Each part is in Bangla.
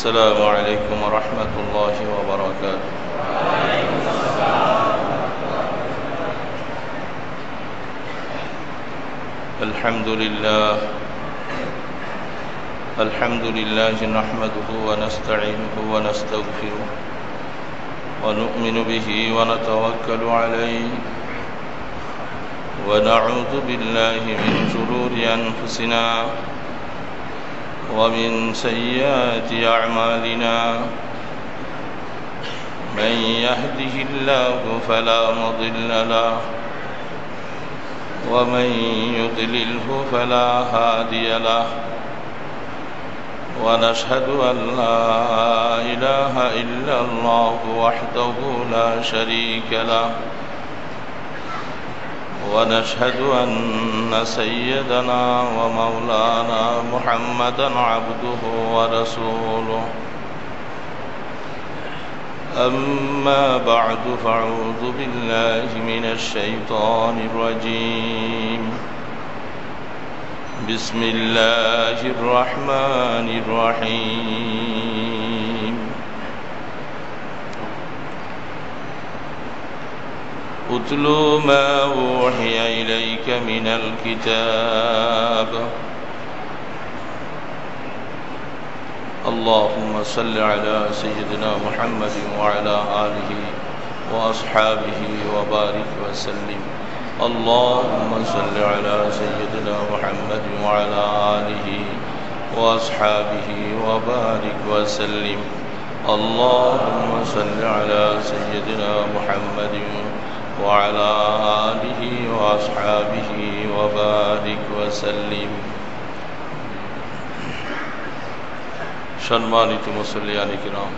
السلام عليكم ورحمة الله وبركاته. الحمد لله نحمده ونستعينه ونستغفره ونؤمن به ونتوكل عليه ونعوذ بالله من شرور أنفسنا ومن سيئات أعمالنا من يهده الله فلا مضل له ومن يضلله فلا هادي له ونشهد أن لا إله إلا الله وحده لا شريك له ونشهد أن سيدنا ومولانا محمدا عبده ورسوله. أما بعد فأعوذ بالله من الشيطان الرجيم. بسم الله الرحمن الرحيم. اتل ما أوحي إليك من الكتاب. اللهم صل على سيدنا محمد وعلى آله وأصحابه وبارك وسلم. اللهم صل على سيدنا محمد وعلى آله وأصحابه وبارك وسلم. اللهم صل على سيدنا محمد وعلى آله وأصحابه وبارك وسلم. সম্মানিত মুসল্লিয়ান কিরাম,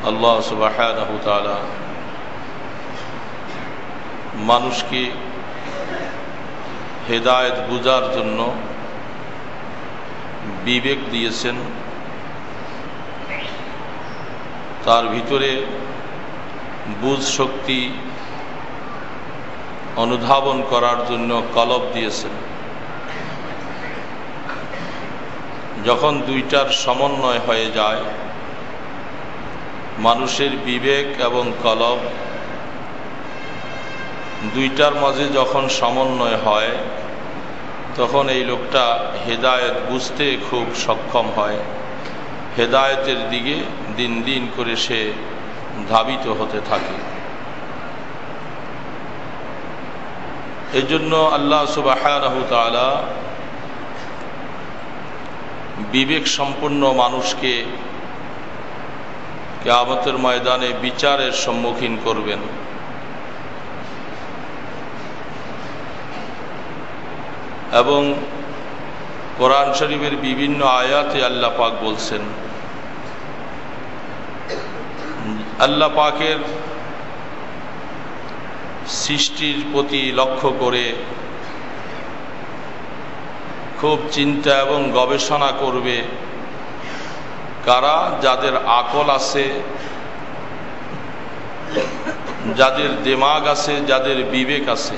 আল্লাহ সুবহানাহু ওয়া তাআলা মানুষকে হেদায়েত বুঝার জন্য বিবেক দিয়েছেন, তার ভিতরে বুঝ শক্তি অনুধাবন করার জন্য কলব দিয়েছেন। যখন দুইটার সমন্বয় হয়ে যায়, মানুষের বিবেক এবং কলব দুইটার মাঝে যখন সমন্বয় হয়, তখন এই লোকটা হেদায়েত বুঝতে খুব সক্ষম হয়, হেদায়েতের দিকে দিন দিন করে সে ধাবিত হতে থাকে। এই জন্য আল্লাহ সুবহানাহু ওয়া তাআলা বিবেক সম্পন্ন মানুষকে কিয়ামতের ময়দানে বিচারের সম্মুখীন করবেন। এবং কোরআন শরীফের বিভিন্ন আয়াতে আল্লাহ পাক বলছেন, আল্লাহ পাকের সৃষ্টির প্রতি লক্ষ্য করে খুব চিন্তা এবং গবেষণা করবে কারা? যাদের আকল আছে, যাদের দিমাগ আছে, যাদের বিবেক আছে।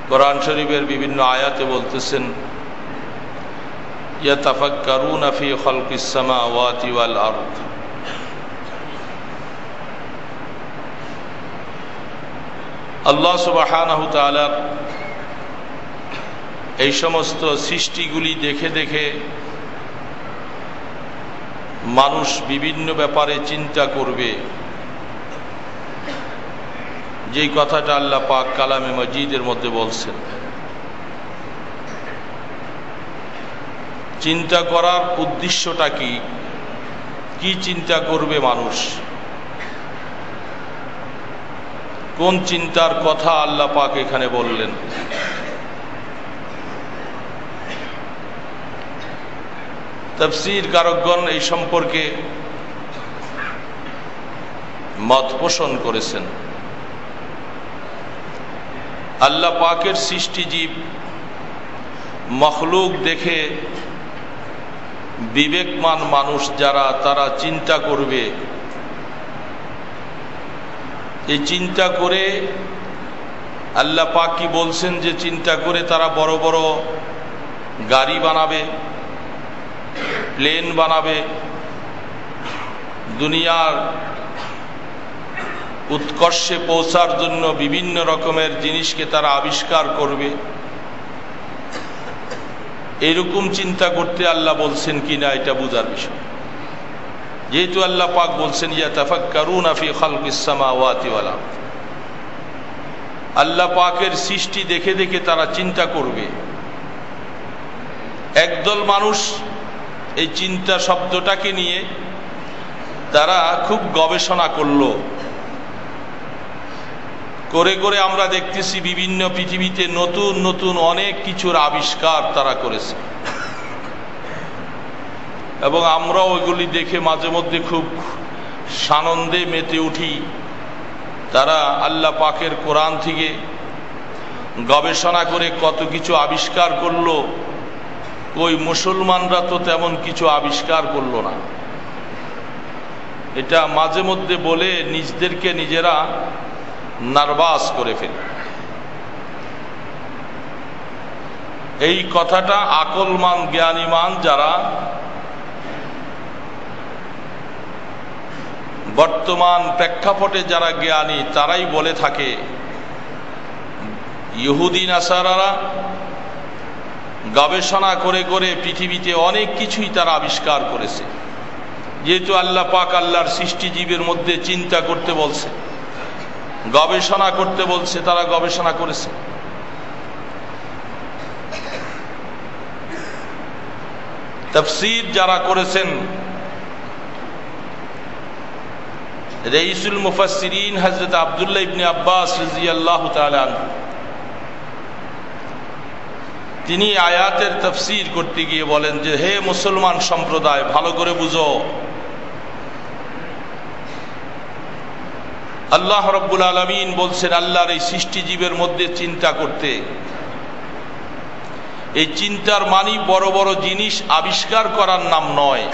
কোরআন শরীফের বিভিন্ন আয়াতে বলতেছেন, ইয়াতাফাক্কারুনা ফি খালকিস সামাওয়াতি ওয়াল আরদ। আল্লাহ সুবহানাহু ওয়া তাআলার এই সমস্ত সৃষ্টিগুলি দেখে দেখে মানুষ বিভিন্ন ব্যাপারে চিন্তা করবে, যেই কথাটা আল্লাহ পাক কালামে মজিদের মধ্যে বলছেন। চিন্তা করার উদ্দেশ্যটা কি? কি চিন্তা করবে মানুষ? কোন চিন্তার কথা আল্লাহ পাক এখানে বললেন? তাফসীর কারকগণ এই সম্পর্কে মত পোষণ করেছেন। আল্লাহ পাকের সৃষ্টিজীব মখলুক দেখে বিবেকমান মানুষ যারা, তারা চিন্তা করবে, এই চিন্তা করে আল্লাহ পাক কি বলছেন যে চিন্তা করে তারা বড় বড় গাড়ি বানাবে, প্লেন বানাবে, দুনিয়ার উৎকর্ষে পৌঁছার জন্য বিভিন্ন রকমের জিনিসকে তারা আবিষ্কার করবে, এরকম চিন্তা করতে আল্লাহ বলছেন কিনা এটা বোঝার বিষয়। যেহেতু আল্লাহ পাক বলছেন ইয়াতাফাক্কারুনা ফি খালকিস সামাওয়াতি ওয়াল আরদ, আল্লাহ পাকের সৃষ্টি দেখে দেখে তারা চিন্তা করবে। একদল মানুষ এই চিন্তা শব্দটাকে নিয়ে তারা খুব গবেষণা করলো, করে করে আমরা দেখতেছি বিভিন্ন পৃথিবীতে নতুন নতুন অনেক কিছুর আবিষ্কার তারা করেছে, এবং আমরাও ওইগুলি দেখে মাঝে মধ্যে খুব সানন্দে মেতে উঠি। তারা আল্লাহ পাকের কোরআন থেকে গবেষণা করে কত কিছু আবিষ্কার করলো, ওই মুসলমানরা তো তেমন কিছু আবিষ্কার করলো না। এটা মাঝে মধ্যে বলে নিজেদেরকে নিজেরা নার্ভাস করে ফেলে। এই কথাটা আকলমান জ্ঞানীমান যারা বর্তমান প্রেক্ষাপটে যারা জ্ঞানী তারাই বলে থাকে। ইহুদি নাসারারা গবেষণা করে করে পৃথিবীতে অনেক কিছুই তারা আবিষ্কার করেছে। যেহেতু আল্লাহ পাক আল্লাহর সৃষ্টিজীবের মধ্যে চিন্তা করতে বলছে, গবেষণা করতে বলছে, তারা গবেষণা করেছে। তাফসীর যারা করেছেন, রাইসুল মুফাসসিরিন হযরত আব্দুল্লাহ ইবনে আব্বাস রাদিয়াল্লাহু তাআলা আনহু, তিনি আয়াতের তাফসীর করতে গিয়ে বলেন যে হে মুসলমান সম্প্রদায়, ভালো করে বুঝো, আল্লাহ রাব্বুল আলামিন বলছেন আল্লাহর এই সৃষ্টিজীবের মধ্যে চিন্তা করতে। এই চিন্তার মানে বড় বড় জিনিস আবিষ্কার করার নাম নয়।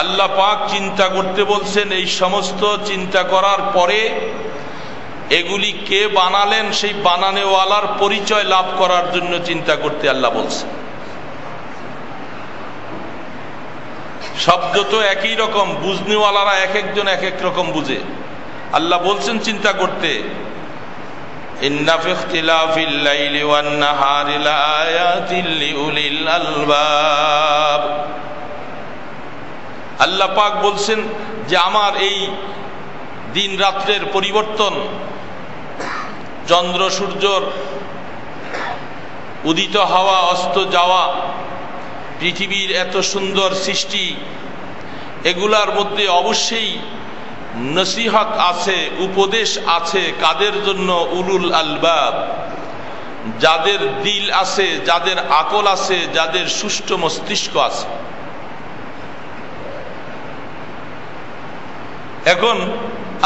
আল্লাহ পাক চিন্তা করতে বলছেন, এই সমস্ত চিন্তা করার পরে এগুলি কে বানালেন সেই বানানেওয়ালার পরিচয় লাভ করার জন্য চিন্তা করতে আল্লাহ বলছেন। শব্দ তো একই রকম, বুঝনেওয়ালারা এক একজন এক এক রকম বুঝে। আল্লাহ বলছেন চিন্তা করতে, ইন্না ফি ইখতিলাফিল লাইলি ওয়ান নাহারি লাআয়াতিল লিউলিল আলবাব। আল্লাহ পাক বলছেন যে আমার এই দিন রাত্রের পরিবর্তন, চন্দ্র সূর্যর উদিত হওয়া অস্ত যাওয়া, পৃথিবীর এত সুন্দর সৃষ্টি, এগুলার মধ্যে অবশ্যই নসিহত আছে, উপদেশ আছে। কাদের জন্য? উলুল আলবাব, যাদের দিল আছে, যাদের আকল আছে, যাদের সুষ্ঠু মস্তিষ্ক আছে। এখন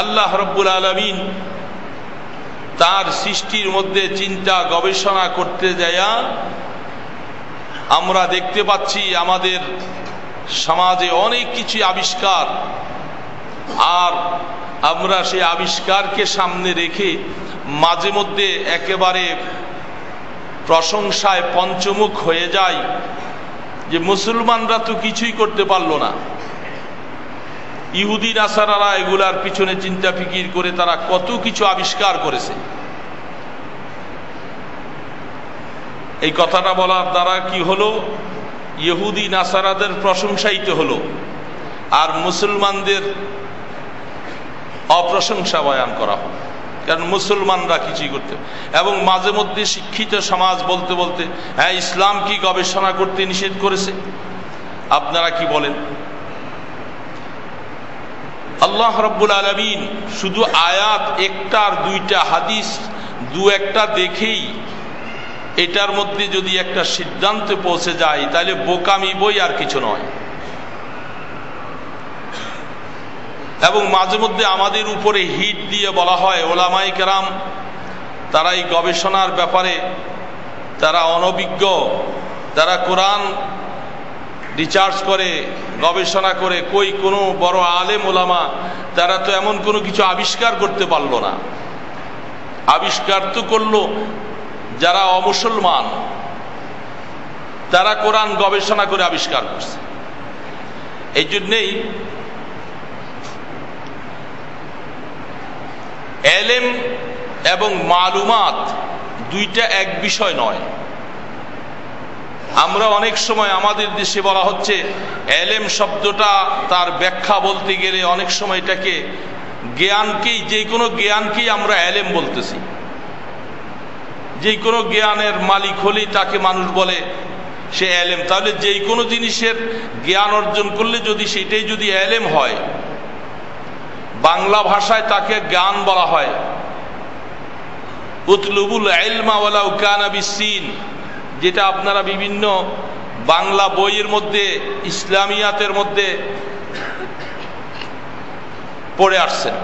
আল্লাহ রাব্বুল আলামিন তার সৃষ্টির মধ্যে চিন্তা গবেষণা করতে যায়া আমরা দেখতে পাচ্ছি আমাদের সমাজে অনেক কিছু আবিষ্কার, আর আমরা সেই আবিষ্কারকে সামনে রেখে মাঝে মধ্যে একেবারে প্রশংসায় পঞ্চমুখ হয়ে যায় যে মুসলমানরা তো কিছুই করতে পারলো না। ইহুদি নাসারারা এগুলার পিছনে চিন্তা ফিকির করে তারা কত কিছু আবিষ্কার করেছে। এই কথাটা বলার দ্বারা কি হলো? ইহুদি নাসারাদের প্রশংসাই তো হলো, আর মুসলমানদের অপ্রশংসা বয়ান করা হলো। কারণ মুসলমানরা কিছুই করতে, এবং মাঝে মধ্যে শিক্ষিত সমাজ বলতে বলতে হ্যাঁ ইসলাম কি গবেষণা করতে নিষেধ করেছে? আপনারা কি বলেন? আল্লাহ রাব্বুল আলামিন শুধু আয়াত একটা আর দুইটা, হাদিস দু একটা দেখেই এটার মধ্যে যদি একটা সিদ্ধান্তে পৌঁছে যায় তাহলে বোকামি বই আর কিছু নয়। এবং মাঝে মধ্যে আমাদের উপরে হিট দিয়ে বলা হয় ওলামায়ে কেরাম তারা এই গবেষণার ব্যাপারে তারা অনভিজ্ঞ, তারা কোরআন রিসার্চ করে গবেষণা করে, কই কোনো বড় আলেম ওলামা তারা তো এমন কোনো কিছু আবিষ্কার করতে পারলো না। আবিষ্কার তো করলো যারা অমুসলমান, তারা কোরআন গবেষণা করে আবিষ্কার করছে। এই জন্যেই এলেম এবং মালুমাত দুইটা এক বিষয় নয়। আমরা অনেক সময় আমাদের দেশে বলা হচ্ছে এলেম শব্দটা, তার ব্যাখ্যা বলতে গেলে অনেক সময় এটাকে জ্ঞানকেই, যে কোনো জ্ঞানকেই আমরা এলেম বলতেছি। যে কোনো জ্ঞানের মালিক হলেই তাকে মানুষ বলে সে এলেম। তাহলে যে কোনো জিনিসের জ্ঞান অর্জন করলে যদি সেটাই যদি এলেম হয়, বাংলা ভাষায় তাকে জ্ঞান বলা হয়। উতলুবুল ইলমা ওয়ালাউ কানা বিসসিন, যেটা আপনারা বিভিন্ন বাংলা বইয়ের মধ্যে, ইসলামিয়াতের মধ্যে পড়ে আসছেন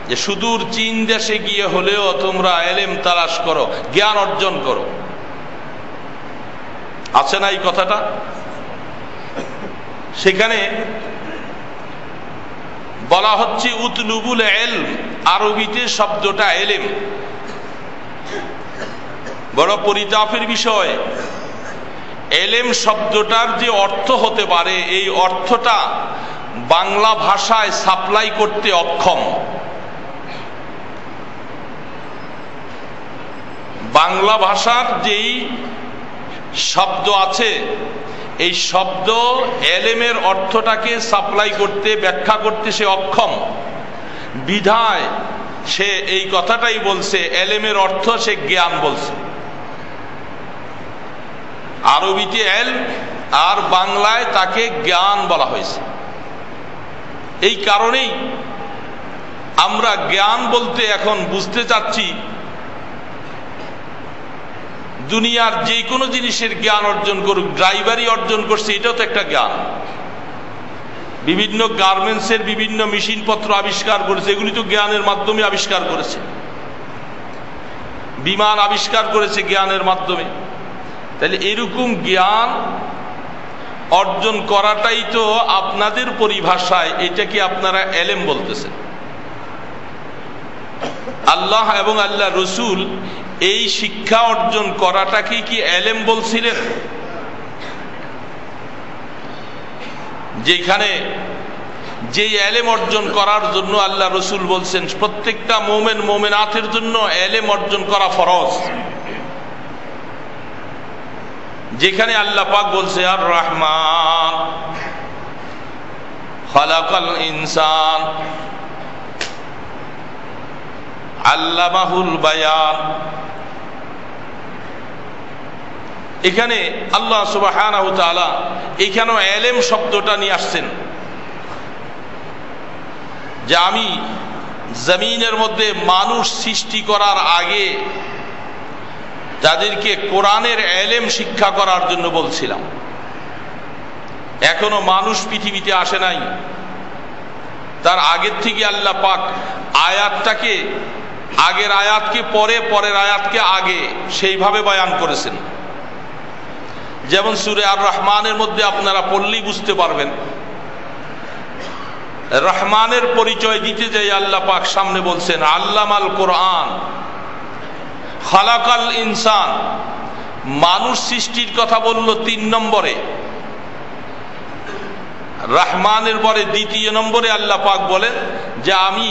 যে সুদূর চীন দেশে গিয়ে হলেও তোমরা এলেম তালাশ করো, জ্ঞান অর্জন করো। আছে না এই কথাটা? সেখানে বলা হচ্ছে উতলুবুল ইলম, আরবিতে শব্দটা এলেম। বড় পরিতাপের বিষয়, এলেম শব্দটার যে অর্থ হতে পারে, এই অর্থটা বাংলা ভাষায় সাপ্লাই করতে অক্ষম। বাংলা ভাষার যেই শব্দ আছে, এই শব্দ এলেমের অর্থটাকে সাপ্লাই করতে, ব্যাখ্যা করতে সে অক্ষম। বিধায় সে এই কথাটাই বলছে, এলেমের অর্থ সে জ্ঞান বলছে। আরবিতে এল আর বাংলায় তাকে জ্ঞান বলা হয়েছে। এই কারণেই আমরা জ্ঞান বলতে এখন বুঝতে চাচ্ছি দুনিয়ার যে কোনো জিনিসের জ্ঞান অর্জন করুক। ড্রাইভারই অর্জন করছে, এটাও তো একটা জ্ঞান। বিভিন্ন গার্মেন্টসের বিভিন্ন মেশিনপত্র আবিষ্কার করেছে, এগুলি তো জ্ঞানের মাধ্যমে আবিষ্কার করেছে। বিমান আবিষ্কার করেছে জ্ঞানের মাধ্যমে। তাহলে এরকম জ্ঞান অর্জন করাটাই তো আপনাদের পরিভাষায় এটাকে আপনারা এলেম বলতেছেন। আল্লাহ এবং আল্লাহ রসুল এই শিক্ষা অর্জন করাটাকে কি এলেম বলছিলেন? যেখানে যে এলেম অর্জন করার জন্য আল্লাহ রসুল বলছেন প্রত্যেকটা মোমেন মোমেনাতের জন্য এলেম অর্জন করা ফরজ। যেখানে আল্লাহ পাক বলছে আর রহমান খালাকাল ইনসান আল্লামাহুল বায়ান, এখানে আল্লাহ সুবহানাহু ওয়া তাআলা এখানেও এলেম শব্দটা নিয়ে আসছেন যে আমি জমিনের মধ্যে মানুষ সৃষ্টি করার আগে তাদেরকে কোরআনের এলেম শিক্ষা করার জন্য বলছিলাম। এখনো মানুষ পৃথিবীতে আসে নাই, তার আগের থেকে আল্লাহ পাক আয়াতটাকে, আগের আয়াতকে পরে, পরের আয়াতকে আগে, সেইভাবে বয়ান করেছেন। যেমন সূরা আর রহমানের মধ্যে আপনারা পড়লেই বুঝতে পারবেন, রহমানের পরিচয় দিতে যাই আল্লাহ পাক সামনে বলছেন আল্লামাল কোরআন খালাকাল ইনসান, মানুষ সৃষ্টির কথা বলল 3 নম্বরে। রহমানের পরে 2 নম্বরে আল্লাহ পাক বলেন যে আমি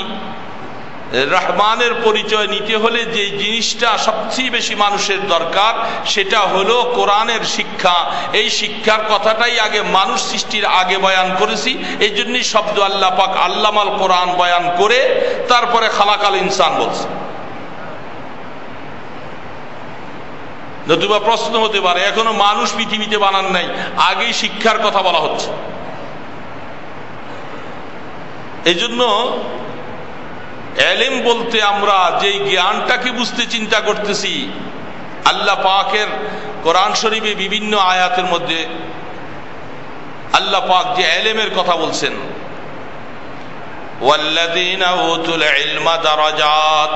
রহমানের পরিচয় নিতে হলে যে জিনিসটা সবচেয়ে বেশি মানুষের দরকার সেটা হলো কোরআনের শিক্ষা। এই শিক্ষার কথাটাই আগে মানুষ সৃষ্টির আগে বয়ান করেছি। এই জন্যই শব্দ আল্লাহ পাক আল্লামাল কোরআন বয়ান করে তারপরে খালাকাল ইনসান বলছে। নতুবা প্রশ্ন হতে পারে এখনো মানুষ পৃথিবীতে বানান নাই, আগেই শিক্ষার কথা বলা হচ্ছে। এই জন্য এলেম বলতে আমরা যেই জ্ঞানটাকে বুঝতে চিন্তা করতেছি, আল্লাহ পাকের কোরআন শরীফে বিভিন্ন আয়াতের মধ্যে আল্লাহ পাক যে এলেমের কথা বলছেন, ওয়াল্লাযীনা উতুল ইলমা দারাজাত,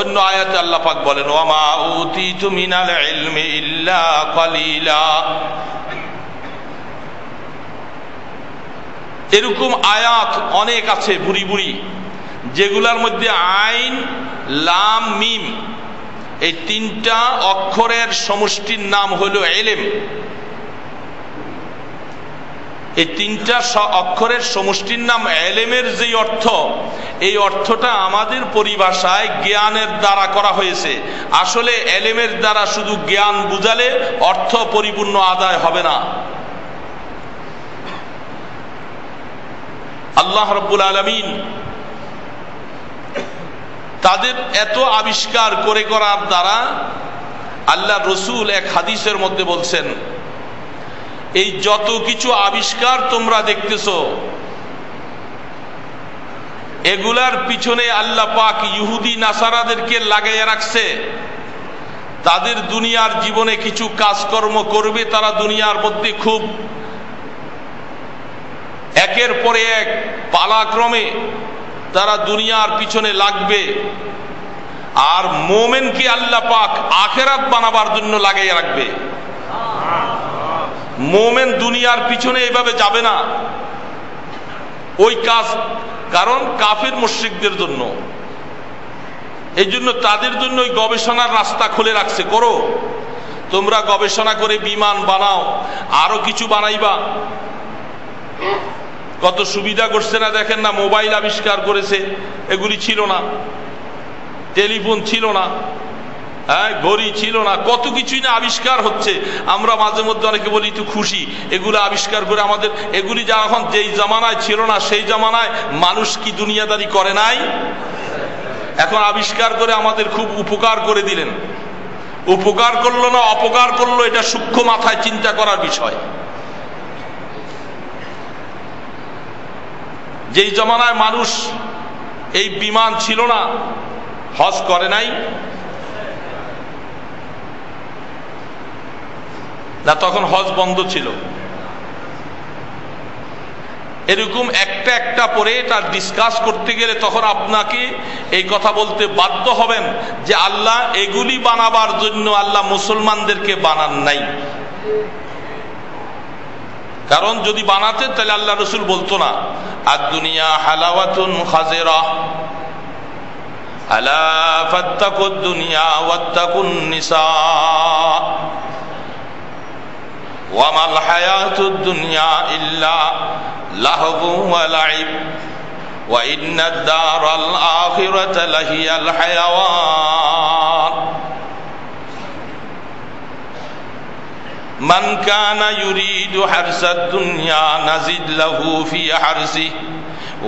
অন্য আয়াতে আল্লাহ পাক বলেন ওয়ামা উতিতু মিনাল ইলমি ইল্লা কালিলা। এরকম আয়াত অনেক আছে বুড়ি বুড়ি, যেগুলার মধ্যে আইন, লাম, মিম এই তিনটা অক্ষরের সমষ্টির নাম হলো ইলম। এই তিনটা অক্ষরের সমষ্টির নাম ইলমের যে অর্থ, এই অর্থটা আমাদের পরিভাষায় জ্ঞানের দ্বারা করা হয়েছে। আসলে ইলমের দ্বারা শুধু জ্ঞান বুঝালে অর্থ পরিপূর্ণ আদায় হবে না। আল্লাহ রাব্বুল আলামিন তাদের এত আবিষ্কার করে করার দ্বারা, আল্লাহ রসুল এক হাদিসের মধ্যে বলছেন, এই যত কিছু আবিষ্কার তোমরা দেখতেছো, এগুলার পিছনে আল্লাহ পাক ইহুদি নাসারাদেরকে লাগাইয়া রাখছে। তাদের দুনিয়ার জীবনে কিছু কাজকর্ম করবে, তারা দুনিয়ার মধ্যে খুব একের পরে এক পালাক্রমে তারা দুনিয়ার পিছনে লাগবে। আর মোমেনকে আল্লাহ পাক আখিরাত বানাবার জন্য লাগাইয়া রাখবে। মোমেন দুনিয়ার পিছনে এভাবে যাবে না ওই কাজ, কারণ কাফির মুশরিকদের জন্য। এই জন্য তাদের জন্য ওই গবেষণার রাস্তা খুলে রাখছে, করো তোমরা গবেষণা করে বিমান বানাও, আরো কিছু বানাইবা। কত সুবিধা করছে না দেখেন না, মোবাইল আবিষ্কার করেছে, এগুলি ছিল না, টেলিফোন ছিল না, হ্যাঁ ঘড়ি ছিল না, কত কিছুই না আবিষ্কার হচ্ছে। আমরা মাঝে মধ্যে অনেকে বলি একটু খুশি, এগুলো আবিষ্কার করে আমাদের, এগুলি যা এখন যেই জামানায় ছিল না সেই জামানায় মানুষ কি দুনিয়াদারি করে নাই? এখন আবিষ্কার করে আমাদের খুব উপকার করে দিলেন। উপকার করলো না অপকার করলো, এটা সূক্ষ্ম মাথায় চিন্তা করার বিষয়। যেই জামানায় মানুষ এই বিমান ছিল না, হজ করে নাই না, তখন হজ বন্ধ ছিল। এরকম একটা একটা পরে এটা ডিসকাস করতে গেলে তখন আপনাকে এই কথা বলতে বাধ্য হবেন যে আল্লাহ এগুলি বানাবার জন্য আল্লাহ মুসলমানদেরকে বানান নাই। কারণ যদি বানাতেন তাহলে আল্লাহ রসুল বলতো না আদ-দুনিয়া হালাওয়াতুন খাজিরা আলা ফাত্তাকুদ দুনিয়া ওয়াত্তাকুন নিসা ওয়া মাল হায়াতুদ দুনিয়া ইল্লা লাহবু ওয়া লাইব ওয়া ইন্নাদ দারাল আখিরাতা লাহিয়াল হায়াওয়ান মান কানা ইউরিদু হারসাদ দুনিয়া নাজিদ লাহু ফি হারসিহি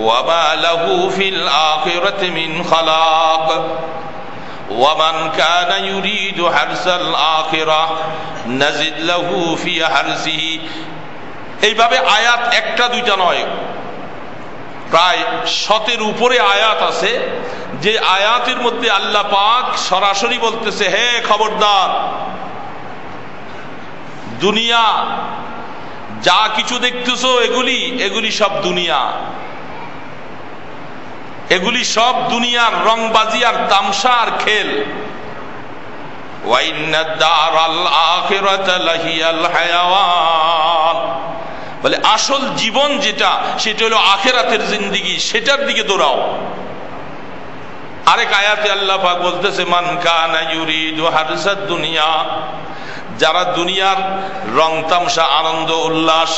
ওয়া মা লাহু ফিল আখিরাতি মিন খালাক ওয়া মান কানা ইউরিদু হারসাল আখিরাহ নাজিদ লাহু ফি হারসিহি। এইভাবে আয়াত একটা দুইটা নয়, প্রায় 100-এর উপরে আয়াত আছে, যে আয়াতের মধ্যে আল্লাহ পাক সরাসরি বলতেছে, হে খবরদার, দুনিয়া যা কিছু দেখতেছো এগুলি সব দুনিয়া, এগুলি সব দুনিয়ার রংবাজি আর তামসা আর খেল। ওয়া ইন্নাদ দারাল আখিরাতা লাহিয়াল হায়াওয়ান, বলে আসল জীবন যেটা সেটা হলো আখিরাতের জিন্দেগি, সেটার দিকে দৌড়াও। আরেক আয়াতে আল্লাহ পাক বলতেছে মান কানা ইউরিদু হারসাদ দুনিয়া, যারা দুনিয়ার রং তামসা আনন্দ উল্লাস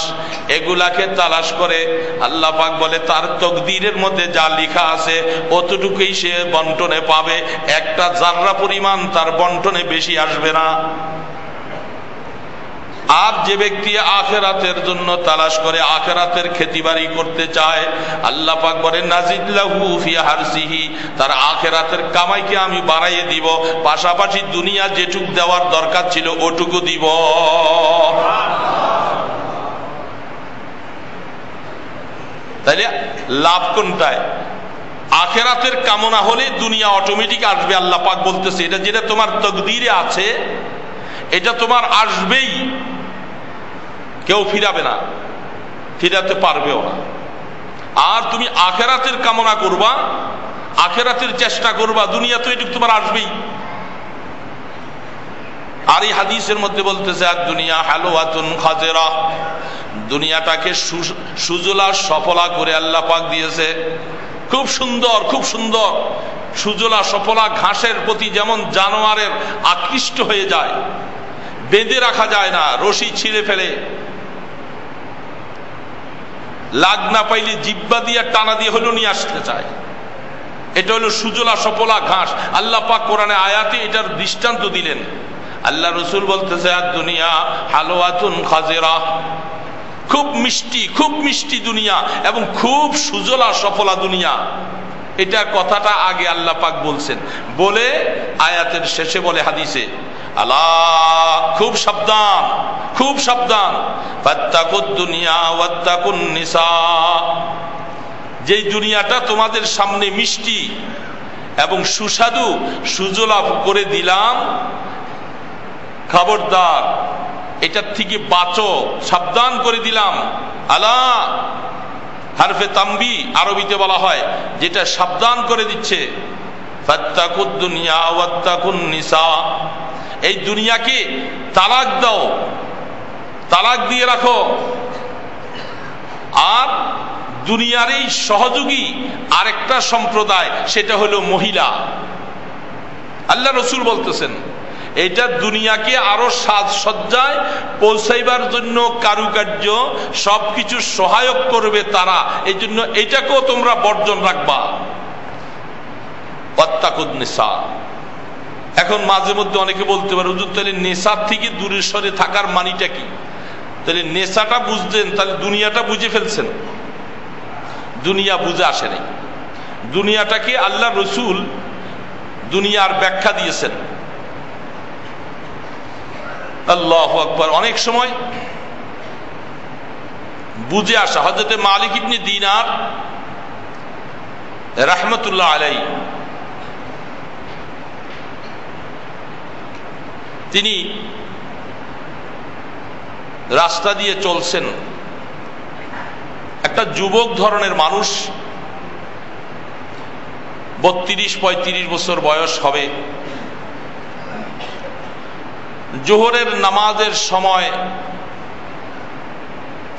এগুলাকে তালাশ করে, আল্লাহ পাক বলে তার তকদিরের মধ্যে যা লেখা আছে অতটুকুই সে বন্টনে পাবে, একটা জাররা পরিমাণ তার বন্টনে বেশি আসবে না। আর যে ব্যক্তি আখিরাতের জন্য তালাশ করে, আখিরাতের খেতিবাড়ি করতে চায়, আল্লাহ পাক বলেন নাজিদ লাহু ফি হারসিহি, তার আখিরাতের কামাইকে আমি বাড়াইয়ে দিব, পাশাপাশি দুনিয়া যেটুক দেওয়ার দরকার ছিল ওটুকু দিব। তাইলে লাভ কোনটায়? আখিরাতের কামনা হলে দুনিয়া অটোমেটিক আসবে। আল্লাহ পাক বলতেছে এটা যেটা তোমার তকদিরে আছে এটা তোমার আসবেই, কেউ ফিরাবে না, ফিরাতে পারবেও না। আর তুমি আখিরাতের কামনা করবা, আখিরাতের চেষ্টা করবা, দুনিয়া তো এটুকু তোমার আসবেই। আর এই হাদিসের মধ্যে বলতেছে আর দুনিয়া হালওয়াতুন খাজিরা, দুনিয়াটাকে সুজলা সফলা করে আল্লাহ পাক দিয়েছে। খুব সুন্দর, খুব সুন্দর, সুজলা সফলা ঘাসের প্রতি যেমন জানোয়ারের আকৃষ্ট হয়ে যায়, বেঁধে রাখা যায় না, রশি ছিঁড়ে ফেলে, লাগ না পাইলে জিব্বা দিয়ে টানা দিয়ে হলেও নিয়ে আসতে চায়। এটা হলো সুজলা সফলা ঘাস। আল্লাহ পাক কোরআনে আয়াতে এটার দৃষ্টান্ত দিলেন। আল্লাহ রসুল বলতেছে, আর দুনিয়া হালওয়াতুন খাজিরা, খুব মিষ্টি, খুব মিষ্টি দুনিয়া এবং খুব সুজলা সফলা দুনিয়া। এটার কথাটা আগে আল্লাহ পাক বলছেন, বলে আয়াতের শেষে বলে হাদিসে, আল্লাহ খুব সাবধান, খুব সাবধান, ফাত্তাকুদ দুনিয়া ওয়াত্তাকুন নিসা, যেই দুনিয়াটা তোমাদের সামনে মিষ্টি এবং সুস্বাদু, সুজলা করে দিলাম, খবরদার এটার থেকে বাঁচো, সাবধান করে দিলাম। আলা হারফে তাম্বি আরবিতে বলা হয়, যেটা সাবধান করে দিচ্ছে। ফাত্তাকুদ দুনিয়া ওয়াত্তাকুন নিসা, এই দুনিয়াকে তালাক দাও, তালাক দিয়ে রাখো। আর দুনিয়ার এই সহযোগী আরেকটা সম্প্রদায়, সেটা হলো মহিলা। আল্লাহ রসুল বলতেছেন, এটা দুনিয়াকে আরো সাজসজ্জায় পৌঁছাইবার জন্য কারুকার্য সবকিছু সহায়ক করবে তারা, এই জন্য এটাকেও তোমরা বর্জন রাখবা। ওয়াত্তাকুন নিসা। এখন মাঝে মধ্যে অনেকে বলতে পারে, হুজুর তাহলে নেশার থেকে দূরে সরে থাকার মানিটা কি? তাহলে নেশাটা বুঝতেন, তাহলে দুনিয়াটা বুঝে ফেলছেন। দুনিয়া বুঝে আসে নাই। দুনিয়াটাকে আল্লাহ রসুল দুনিয়ার ব্যাখ্যা দিয়েছেন। আল্লাহু আকবার। অনেক সময় বুঝে আসা। হযরত মালিক ইবনে দিনার রাহমাতুল্লাহ আলাইহি, তিনি রাস্তা দিয়ে চলছেন, একটা যুবক ধরনের মানুষ, 32-35 বছর বয়স হবে। জোহরের নামাজের সময়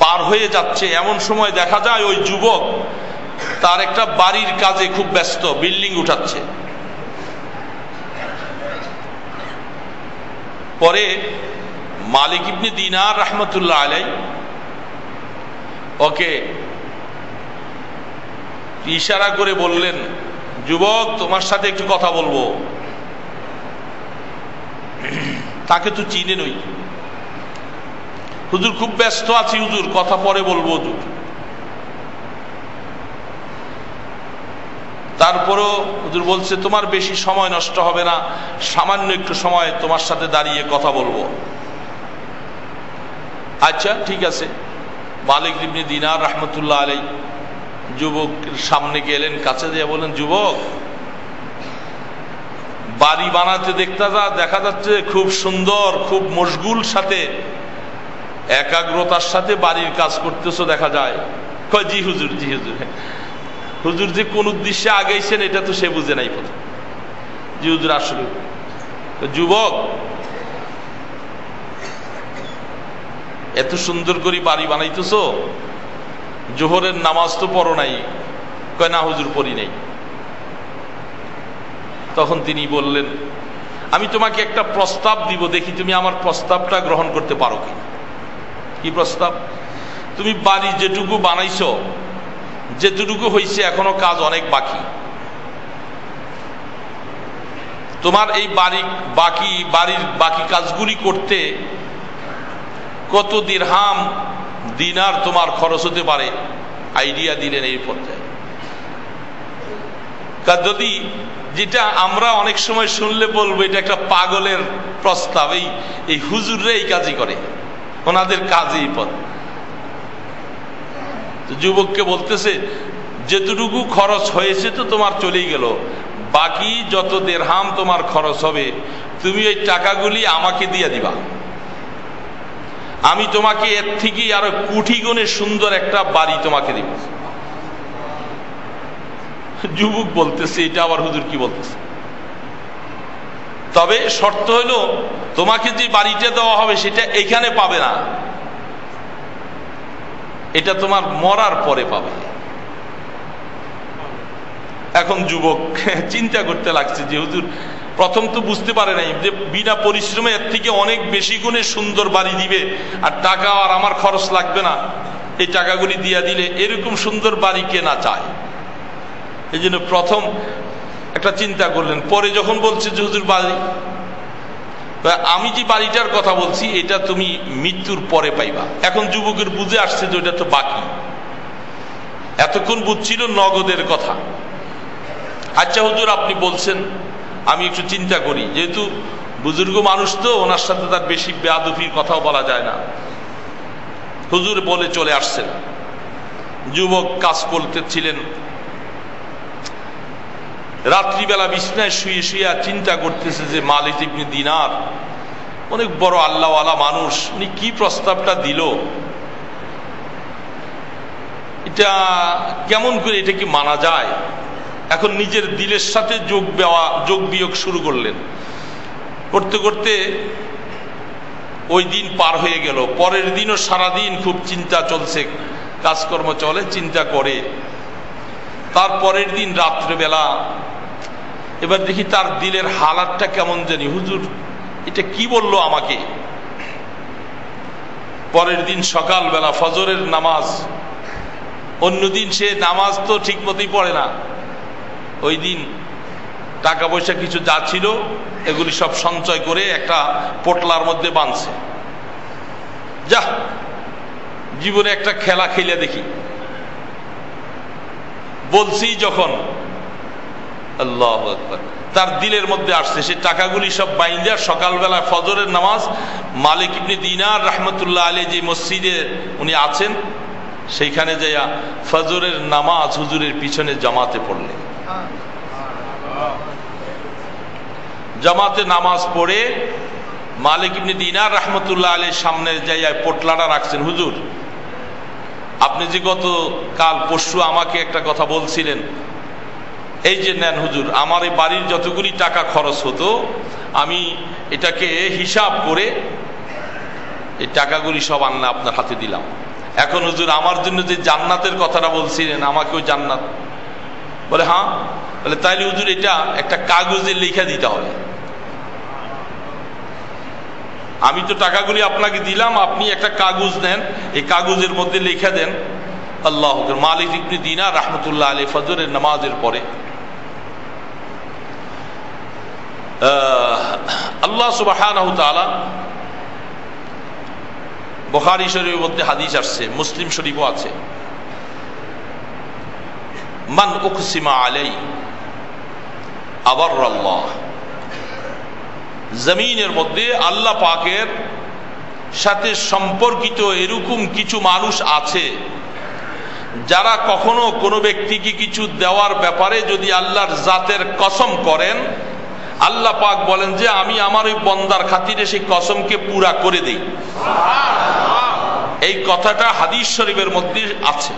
পার হয়ে যাচ্ছে, এমন সময় দেখা যায় ওই যুবক তার একটা বাড়ির কাজে খুব ব্যস্ত, বিল্ডিং উঠাচ্ছে। পরে মালিক ইবনে দিনার রাহমাতুল্লাহ আলাইহি ওকে ইশারা করে বললেন, যুবক তোমার সাথে একটু কথা বলবো। তাকে তো চিনে নই। হুজুর খুব ব্যস্ত আছি হুজুর, কথা পরে বলবো হুজুর। তারপরও হুজুর বলছে, তোমার বেশি সময় নষ্ট হবে না, সামান্য একটু সময় তোমার সাথে দাঁড়িয়ে কথা বলবো। আচ্ছা ঠিক আছে। মালিক ইবনে দিনার রাহমাতুল্লাহ আলাইহি যুবকের সামনে গেলেন, কাছে দিয়ে বলেন, যুবক বাড়ি বানাতে দেখা যাচ্ছে খুব সুন্দর, খুব মশগুল সাথে, একাগ্রতার সাথে বাড়ির কাজ করতেছো দেখা যায়। কয় জি হুজুর, জি হুজুর। হুজুর যে কোন উদ্দেশ্যে আগাইছেন এটা তো সে বুঝে নাই প্রথম। জি হুজুর আসলে। যুবক এত সুন্দর করে বাড়ি বানাইতেছো, জোহরের নামাজ তো পড়ো নাই? কয় না হুজুর পড়ি নাই। তখন তিনি বললেন, আমি তোমাকে একটা প্রস্তাব দিব, দেখি তুমি আমার প্রস্তাবটা গ্রহণ করতে পারো কি। কি প্রস্তাব? তুমি বাড়ি যেটুকু বানাইছো, যেটুকু হয়েছে, এখনো কাজ অনেক বাকি। তোমার এই বাড়ির বাকি কাজগুলি করতে কত দিরহাম দিনার তোমার খরচ হতে পারে, আইডিয়া দিলেন এই পর্যায়ে। যদি যেটা আমরা অনেক সময় শুনলে বলবো এটা একটা পাগলের প্রস্তাব, এই হুজুররা এই কাজই করে, ওনাদের কাজই এই পথ। যুবককে বলতেছে, যেটুকু খরচ হয়েছে তো তোমার চলেই গেল, বাকি যত দিরহাম তোমার খরচ হবে তুমি এই টাকাগুলি আমাকে দিয়ে দিবা, আমি তোমাকে এর থেকে আরো কোটি গুণে সুন্দর একটা বাড়ি তোমাকে দিব। যুবক বলতেছে, এটা আবার হুজুর কি বলতেছে? তবে শর্ত হলো তোমাকে যে বাড়িটা দেওয়া হবে সেটা এখানে পাবে না, এটা তোমার মরার পরে পাবে। এখন যুবক চিন্তা করতে লাগছে যে হুজুর, প্রথম তো বুঝতে পারে নাই যে বিনা পরিশ্রমে এর থেকে অনেক বেশি গুণে সুন্দর বাড়ি দিবে, আর টাকা আর আমার খরচ লাগবে না, এই টাকাগুলি দিয়া দিলে এরকম সুন্দর বাড়ি কে না চায়। এই জন্য প্রথম একটা চিন্তা করলেন, পরে যখন বলছে যে হুজুর বাড়ি, আমি যে বাড়িটার কথা বলছি এটা তুমি মৃত্যুর পরে পাইবা। এখন যুবকের বুঝে আসছে যে ওটা তো বাকি, এতক্ষণ বুঝছিল নগদের কথা। আচ্ছা হুজুর আপনি বলছেন, আমি একটু চিন্তা করি, যেহেতু বুজুর্গ মানুষ তো ওনার সাথে তার বেশি বেয়াদবির কথাও বলা যায় না। হুজুর বলে চলে আসছেন। যুবক কাজ করতেছিলেন, রাত্রিবেলা বিছনায় শুয়ে শুয়ে চিন্তা করতেছে যে মালিক ইবনে দিনার অনেক বড় আল্লাহওয়ালা মানুষ, উনি কি প্রস্তাবটা দিল, এটা কেমন করে, এটা কি মানা যায়? এখন নিজের দিলের সাথে যোগ বিয়োগ শুরু করলেন। করতে করতে ওই দিন পার হয়ে গেল। পরের দিনও সারাদিন খুব চিন্তা চলছে, কাজকর্ম চলে, চিন্তা করে। তারপরের দিন রাত্রেবেলা এবার দেখি তার দিলের হালাতটা কেমন জানি, হুজুর এটা কি বললো আমাকে। পরের দিন সকালবেলা ফজরের নামাজ, অন্যদিন সে নামাজ তো ঠিক মতোই পড়ে না, ওই দিন টাকা পয়সা কিছু যা ছিল এগুলি সব সঞ্চয় করে একটা পোটলার মধ্যে বাঁধছে। যা জীবনে একটা খেলা খেলে দেখি, বলছি যখন আল্লাহু আকবার, তার দিলের মধ্যে আসছে সে টাকাগুলি সব বাইন্দা সকালবেলা ফজরের নামাজ মালিক ইবনে দিনার রাহমাতুল্লাহ আলাইহি যে মসজিদে উনি আছেন সেইখানে যাইয়া ফজরের নামাজ হুজুরের পিছনে জামাতে পড়লেন। জামাতে নামাজ পড়ে মালিক ইবনে দিনার রাহমাতুল্লাহ আলাইহির সামনে যাইয়া পোটলাটা রাখছেন। হুজুর আপনি যে গত কাল পরশু আমাকে একটা কথা বলছিলেন, এই যে নেন হুজুর, আমার এই বাড়ির যতগুলি টাকা খরচ হতো আমি এটাকে হিসাব করে এই টাকাগুলি সব আন্না আপনার হাতে দিলাম। এখন হুজুর আমার জন্য যে জান্নাতের কথাটা বলছিলেন, আমাকেও জান্নাত, বলে হ্যাঁ, বলে তাইলে হুজুর এটা একটা কাগজে লিখে দিতে হবে। আমি তো টাকাগুলি আপনাকে দিলাম, আপনি একটা কাগজ নেন, এই কাগজের মধ্যে লিখে দেন আল্লাহ মালিক ইবনে দিনার রাহমাতুল্লাহ আলাইহি ফজরের নামাজের পরে। আল্লাহ সুবহানাহু তাআলা বুখারী শরীফের মধ্যে হাদিস আসছে, মুসলিম শরীফও আছে, মান উকসিমা আলাই আবারাল্লাহ, জমিনের মধ্যে আল্লাহ পাকের সাথে সম্পর্কিত এরকম কিছু মানুষ আছে যারা কখনো কোনো ব্যক্তিকে কিছু দেওয়ার ব্যাপারে যদি আল্লাহর জাতের কসম করেন, আল্লাহ পাক বলেন যে আমি আমার ওই বন্দার খাতিরে সেই কসমকে পুরা করে দেই। এই কথাটা হাদিস শরীফের মধ্যে আছে।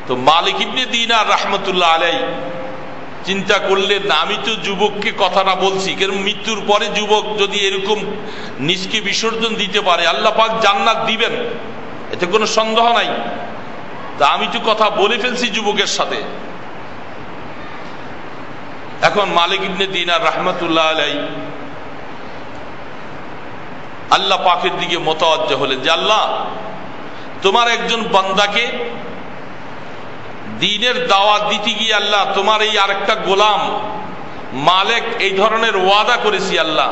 তো মালিক ইবনে দিনার রাহমাতুল্লাহ আলাইহি চিন্তা করলেন, আমি তো যুবককে কথাটা বলছি, কারণ মৃত্যুর পরে যুবক যদি এরকম নিজকে বিসর্জন দিতে পারে আল্লাহ পাক জান্নাত দিবেন, এতে কোনো সন্দেহ নাই। তা আমি তো কথা বলে ফেলছি যুবকের সাথে। এখন মালিক ইবনে দিনার রাহমাতুল্লাহ আলাইহি আল্লাহ পাকের দিকে মুতাওয়াজ্জহ হলেন যে আল্লাহ তোমার একজন বান্দাকে দ্বীনের দাওয়াত দিতে গিয়ে আল্লাহ তোমার এই আরেকটা গোলাম মালিক এই ধরনের ওয়াদা করেছি, আল্লাহ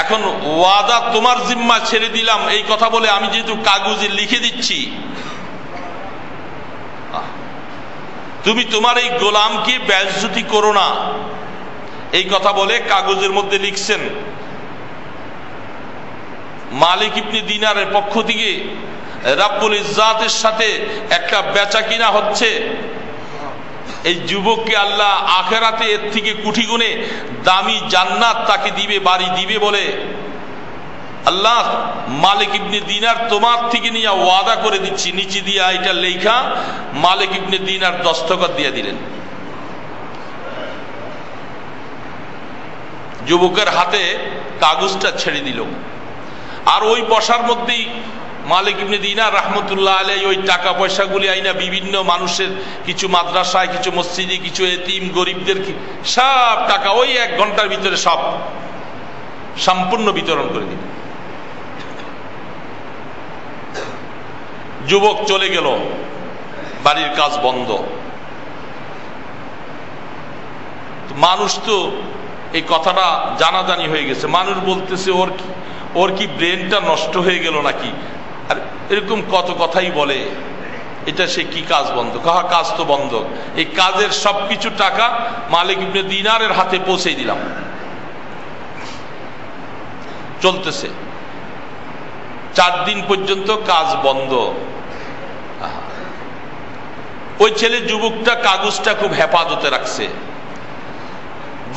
এখন ওয়াদা তোমার জিম্মা ছেড়ে দিলাম, এই কথা বলে আমি যেহেতু কাগজে লিখে দিচ্ছি, তুমি তোমার এই গোলামকে বেইজ্জতি করো না, এই কথা বলে কাগজের মধ্যে লিখছেন। মালিক ইবনে দিনারের পক্ষ থেকে রাব্বুল ইজ্জাতের সাথে একটা বেচা কিনা হচ্ছে। এই যুবককে আল্লাহ আখিরাতে এর থেকে কোটি গুণে দামি জান্নাত তাকে দিবে, বাড়ি দিবে বলে আল্লাহ মালিক ইবনে দিনার তোমার থেকে নিয়ে ওয়াদা করে দিচ্ছি, নিচে দিয়া এটা লেখা মালিক ইবনে দিনার দস্তখত দিয়ে দিলেন। যুবকের হাতে কাগজটা ছেড়ে দিল, আর ওই বসার মধ্যেই মালিক ইবনে দিনার রাহমাতুল্লাহ আলাইহি ওই টাকা পয়সাগুলি আইনা বিভিন্ন মানুষের, কিছু মাদ্রাসায়, কিছু মসজিদে, কিছু এতিম গরিবদের সব টাকা ওই 1 ঘন্টার ভিতরে সব সম্পূর্ণ বিতরণ করে দিল। যুবক চলে গেল, বাড়ির কাজ বন্ধ। মানুষ তো এই কথাটা জানাজানি হয়ে গেছে, মানুষ বলতেছে ওর কি ব্রেনটা নষ্ট হয়ে গেল নাকি, আর এরকম কত কথাই বলে। এটা সে কি কাজ বন্ধ? কাজ তো বন্ধ। এই কাজের সবকিছু টাকা মালিক ইবনে দিনারের হাতে পৌঁছে দিলাম, চলতেছে 4 দিন পর্যন্ত কাজ বন্ধ। ওই ছেলে যুবকটা কাগজটা খুব হেফাজতে রাখছে,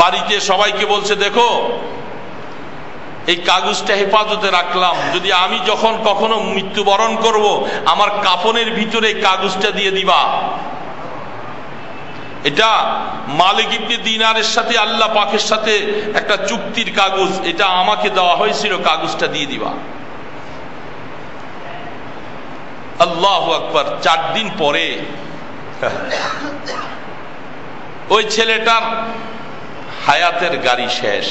বাড়িতে সবাইকে বলছে, দেখো এই কাগজটা হেফাজতে রাখলাম, যদি আমি যখন কখনো মৃত্যুবরণ করব আমার কাফনের ভিতরে কাগজটা দিয়ে দিবা। এটা মালিক ইবনে দিনারের সাথে আল্লাহ পাকের সাথে একটা চুক্তির কাগজ, এটা আমাকে দেওয়া হয়েছিল, কাগজটা দিয়ে দিবা। আল্লাহু আকবার। 4 দিন পরে ওই ছেলেটার হায়াতের গাড়ি শেষ।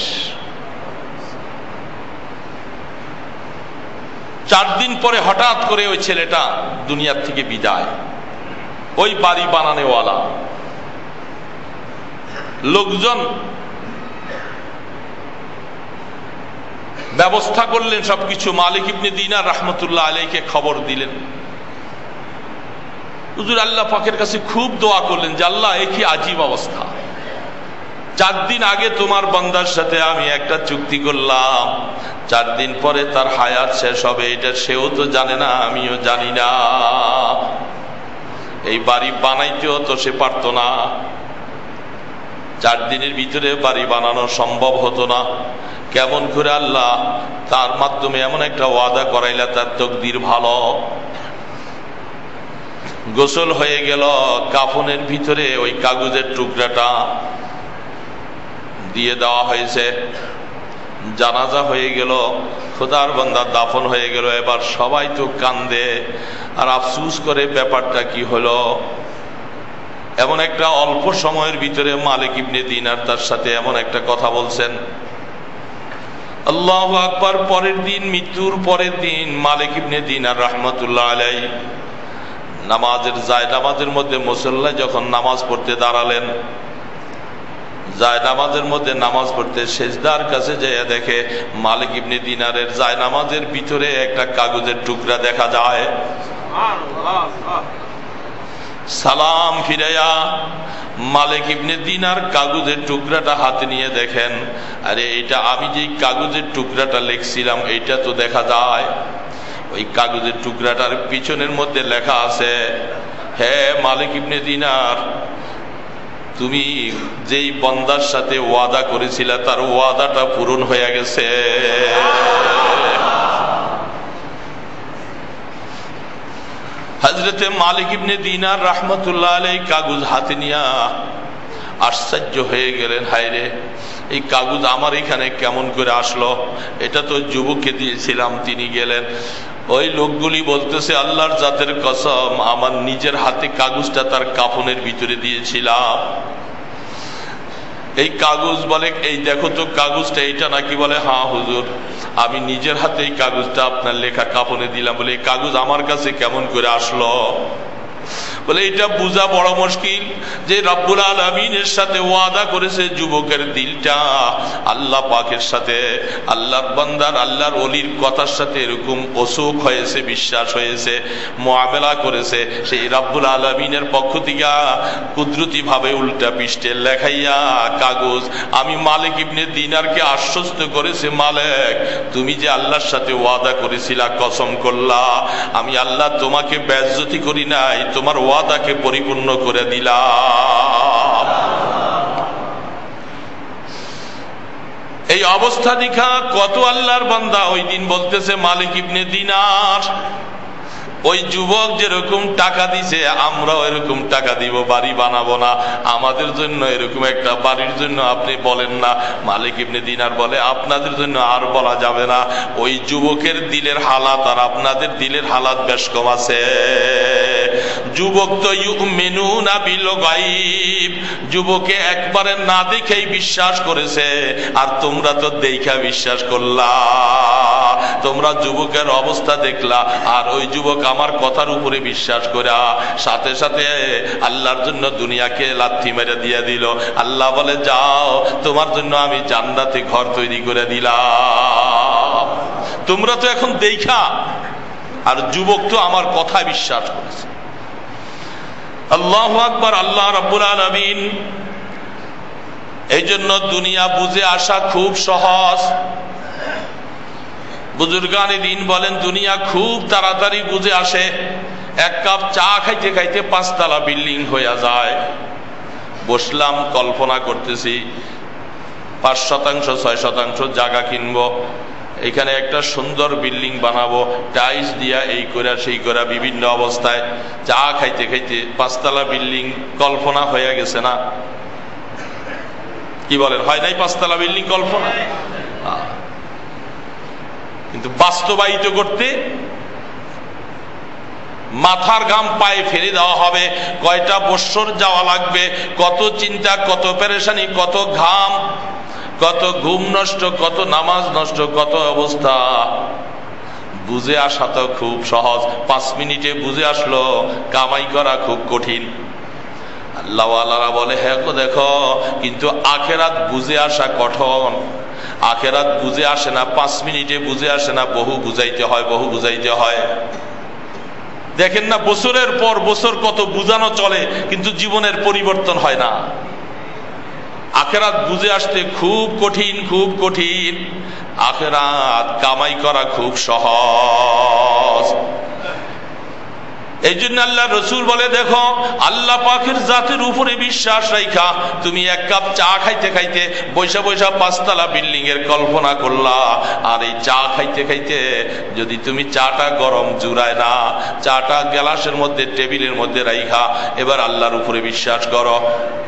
4 দিন পরে হঠাৎ করে ওই ছেলেটা দুনিয়ার থেকে বিদায়। ওই বাড়ি বানানেওয়ালা লোকজন ব্যবস্থা করলেন সবকিছু। মালিক ইবনে দিনার রাহমাতুল্লাহ আলাইহিকে খবর দিলেন। হুজুর আল্লাহ পাকের কাছে খুব দোয়া করলেন যে আল্লাহ, এ কি আজীব অবস্থা। 4 দিন আগে তোমার বান্দার সাথে আমি একটা চুক্তি করলাম, 4 দিন পরে তার হায়াত শেষ হবে, এটা সেও তো জানে না, আমিও জানি না। এই বাড়ি বানাইতেও তো সে পারতো না, 4 দিনের ভিতরে বাড়ি বানানো সম্ভব হতো না। কেমন করে আল্লাহ তার মাধ্যমে এমন একটা ওয়াদা করাইলা, তার তকদির ভালো। গোসল হয়ে গেল, কাফনের ভিতরে ওই কাগজের টুকরাটা দিয়ে দেওয়া হয়েছে, জানাজা হয়ে গেল, খোদার বান্দা দাফন হয়ে গেল। এবার সবাই তো কান্দে আর আফসুস করে, ব্যাপারটা কি হলো। এমন একটা অল্প সময়ের ভিতরে মালিক ইবনে দিনার তার সাথে এমন একটা কথা বলছেন। আল্লাহু আকবার। পরের দিন, মৃত্যুর পরের দিন মালিক ইবনে দিনার রাহমাতুল্লাহ আলাইহি নামাজের মধ্যে মুসল্লায় যখন নামাজ পড়তে দাঁড়ালেন, নামাজের মধ্যে নামাজ পড়তে সেজদার কাছে যেয়ে দেখে মালিক ইবনে দিনারের নামাজের ভিতরে একটা কাগজের টুকরা দেখা যায়। সালাম ফিরাইয়া মালিক ইবনে দিনার কাগজের টুকরাটা হাতে নিয়ে দেখেন, আরে এটা আমি যেই কাগজের টুকরাটা লিখছিলাম এইটা তো দেখা যায়। ওই কাগজের টুকরাটার পিছনের মধ্যে লেখা আছে, হে মালিক ইবনে দিনার, তুমি যেই বান্দার সাথে ওয়াদা করেছিলে তার ওয়াদাটা পূরণ হয়ে গেছে। হযরতে মালিক ইবনে দিনার রাহমাতুল্লাহ আলাইহি কাগজ হাতে নিয়া আশ্চর্য হয়ে গেলেন, হায়রে এই কাগজ আমার এখানে কেমন করে আসলো? এটা তো যুবককে দিয়েছিলাম, তিনি গেলেন। ওই লোকগুলি বলতেছে, আল্লাহর জাতের কসম, আমার নিজের হাতে কাগজটা তার কাফনের ভিতরে দিয়েছিলাম। এই কাগজ বলে, এই দেখো তো কাগজটা, এইটা নাকি? বলে, হ্যাঁ হুজুর, আমি নিজের হাতে এই কাগজটা আপনার লেখা কাফনে দিলাম। বলে, এই কাগজ আমার কাছে কেমন করে আসলো? বলে, এটা বোঝা বড় মুশকিল যে রব্বুল আলামিনের সাথে ওয়াদা করেছে, যুবকের দিলটা আল্লাহ পাকের সাথে, আল্লাহর বান্দার, আল্লাহর ওলির কথার সাথে এরকম অসুখ হয়েছে, বিশ্বাস হয়েছে, মুআমেলা করেছে। সেই রব্বুল আলামিনের পক্ষ থেকে কুদরতি ভাবে উল্টা পৃষ্ঠে লেখাইয়া কাগজ আমি মালিক ইবনে দিনারকে আশ্বস্ত করেছে, মালিক তুমি যে আল্লাহর সাথে ওয়াদা করেছিলা, কসম করলা, আমি আল্লাহ তোমাকে বেইজ্জতি করি নাই, তোমার ওয়াদাকে পরিপূর্ণ করে দিলাম। এই অবস্থা দেখা কত আল্লাহর বান্দা ওই দিন বলতেছে, মালিক ইবনে দিনার ওই যুবক যেরকম টাকা দিছে আমরাও এরকম টাকা দিব, বাড়ি বানাবো না, আমাদের জন্য এরকম একটা বাড়ির জন্য আপনি বলেন না। মালিক ইবনে দিনার বলে আপনাদের জন্য আর বলা যাবে না। ওই যুবকের দিলের হালাত আর আপনাদের দিলের হালাত বেশ কম আছে। যুবক তো ইউমিনুনা বিল গায়ব, যুবকে একবারে না দেখেই বিশ্বাস করেছে, আর তোমরা তো দেখা বিশ্বাস করলা। তোমরা যুবকের অবস্থা দেখলা, আর ওই যুবক আমার কথার উপরে বিশ্বাস করা সাথে সাথে আল্লাহর জন্য দুনিয়াকে লাথি মেরে দিয়ে দিল। আল্লাহ বলে যাও, তোমার জন্য আমি জান্নাতে ঘর তৈরি করে দিলাম। তোমরা তো এখন দেখা, আর যুবক তো আমার কথায় বিশ্বাস করেছে। আল্লাহু আকবার। আল্লাহ রাব্বুল আলামিন এই জন্য দুনিয়া বুঝে আসা খুব সহজ। বুজুর্গানে দিন বলেন দুনিয়া খুব তাড়াতাড়ি বুঝে আসে। এক কাপ চা খাইতে খাইতে 5 তলা বিল্ডিং হয়ে যায়। বসলাম, কল্পনা করতেছি 5% 6% জায়গা কিনবো, এখানে একটা সুন্দর বিল্ডিং বানাবো, টাইলস দিয়া এই করে সেই করে বিভিন্ন অবস্থায়। চা খাইতে খাইতে 5 তলা বিল্ডিং কল্পনা হয়ে গেছে না? কি বলেন, হয় নাই 5 তলা বিল্ডিং কল্পনা? কিন্তু বাস্তবায়িত করতে মাথার ঘাম পায়ে ফেলে দেওয়া হবে। কয়টা বছর যাওয়া লাগবে, কত চিন্তা, কত পেরেশানি, কত ঘাম, কত ঘুম নষ্ট, কত নামাজ নষ্ট, কত অবস্থা। বুঝে আসা তো খুব সহজ, 5 মিনিটে বুঝে আসলো। কামাই করা খুব কঠিন। আল্লাহওয়ালারা বলে হ্যাঁ গো দেখো, কিন্তু আখেরাত বুঝে আসা কঠিন। আখেরাত বুঝে আসে না, 5 মিনিটে বুঝে আসে না, বহু বুঝাইতে হয়, বহু বুঝাইতে হয়। দেখেন না, বছরের পর বছর কত বুঝানো চলে, কিন্তু জীবনের পরিবর্তন হয় না। আখেরাত বুঝে আসতে খুব কঠিন, খুব কঠিন। আখেরাত কামাই করা খুব সহজ। এই জন্য আল্লাহ রসুল বলে দেখো, আল্লাহ পাকের জাতের উপরে বিশ্বাস রাখা তুমি 1 কাপ চা খাইতে খাইতে বৈশা বৈশা 5 তলা বিল্ডিং এর কল্পনা করলা। আর এই চা খাইতে খাইতে যদি তুমি চাটা গরম জুড়ায় না, চাটা গ্লাসের মধ্যে টেবিলের মধ্যে রাইখা এবার আল্লাহর উপরে বিশ্বাস করো।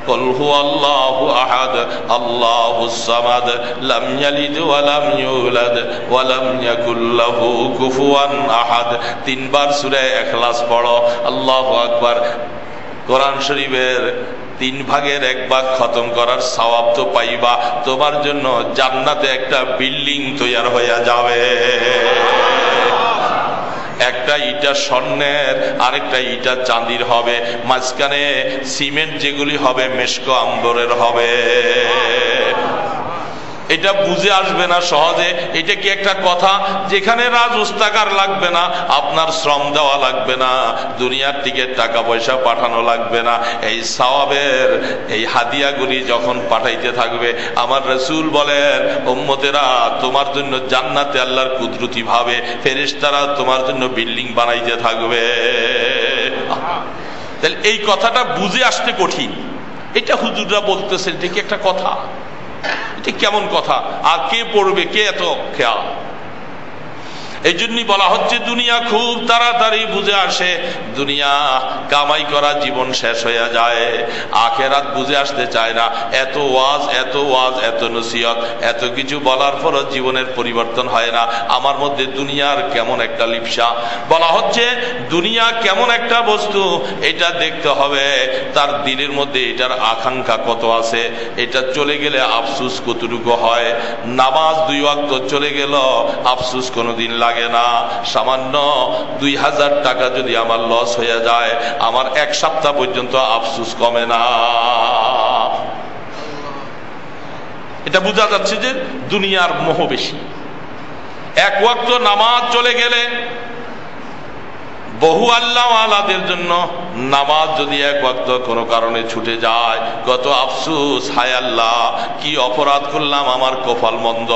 কুল হুয়াল্লাহু আহাদ আল্লাহুস সামাদ লাম ইয়ালিদ ওয়া লাম ইউলাদ ওয়া লাম ইয়াকুল লাহু কুফুয়ান আহাদ। 3 বার সূরা ইখলাস পড়ো। আল্লাহু আকবার। কোরআন শরীফের 3 ভাগের 1 ভাগ খতম করার সওয়াব তো পাইবা, তোমার জন্য জান্নাতে একটা বিল্ডিং তৈরি হয়ে যাবে। একটা ইটা স্বর্ণের, আরেকটা ইটা চাঁদির হবে, মাঝখানে সিমেন্ট যেগুলি হবে মেশকো আম্বরের হবে। এটা বুঝে আসবে না সহজে। এটা কি একটা কথা? যেখানে রাজ উস্তাকার লাগবে না, আপনার শ্রম দেওয়া লাগবে না, দুনিয়ার দিকে টাকা পয়সা পাঠানো লাগবে না। এই সওয়াবের এই হাদিয়াগুলি যখন পাঠাইতে থাকবে, আমার রাসূল বলেন উম্মতেরা তোমার জন্য জান্নাতে আল্লাহর কুদরতি ভাবে ফেরেশতারা তোমার জন্য বিল্ডিং বানাইতে থাকবে। তাহলে এই কথাটা বুঝে আসতে কঠিন। এটা হুজুররা বলতেছে, এটা কি একটা কথা? এটা কেমন কথা? আর কে পড়বে, কে এত খেয়াল? এই জন্যই বলা হচ্ছে দুনিয়া খুব তাড়াতাড়ি বুঝে আসে। দুনিয়া কামাই করা জীবন শেষ হয়ে যায়, আখেরাত বুঝে আসতে চায় না। এত ওয়াজ, এত ওয়াজ, এত নসিহত, এত কিছু বলার পরও জীবনের পরিবর্তন হয় না। আমার মধ্যে দুনিয়ার কেমন একটা লিপ্সা। বলা হচ্ছে দুনিয়া কেমন একটা বস্তু, এটা দেখতে হবে তার দিলের মধ্যে এটার আকাঙ্ক্ষা কত আছে। এটা চলে গেলে আফসুস কতটুকু হয়। নামাজ 2 ওয়াক্ত চলে গেল, আফসুস কোনোদিন লাগে না। সামান্য 2000 টাকা যদি আমার লস হয়ে যায়, আমার 1 সপ্তাহ পর্যন্ত আফসুস কমে না। এটা বোঝা যাচ্ছে যে দুনিয়ার মোহ বেশি। 1 ওয়াক্ত নামাজ চলে গেলে, বহু আল্লাহওয়ালাদের জন্য নামাজ যদি 1 ওয়াক্ত কোনো কারণে ছুটে যায়, কত আফসোস। হায় আল্লাহ, কি অপরাধ করলাম, আমার কপাল মন্দ,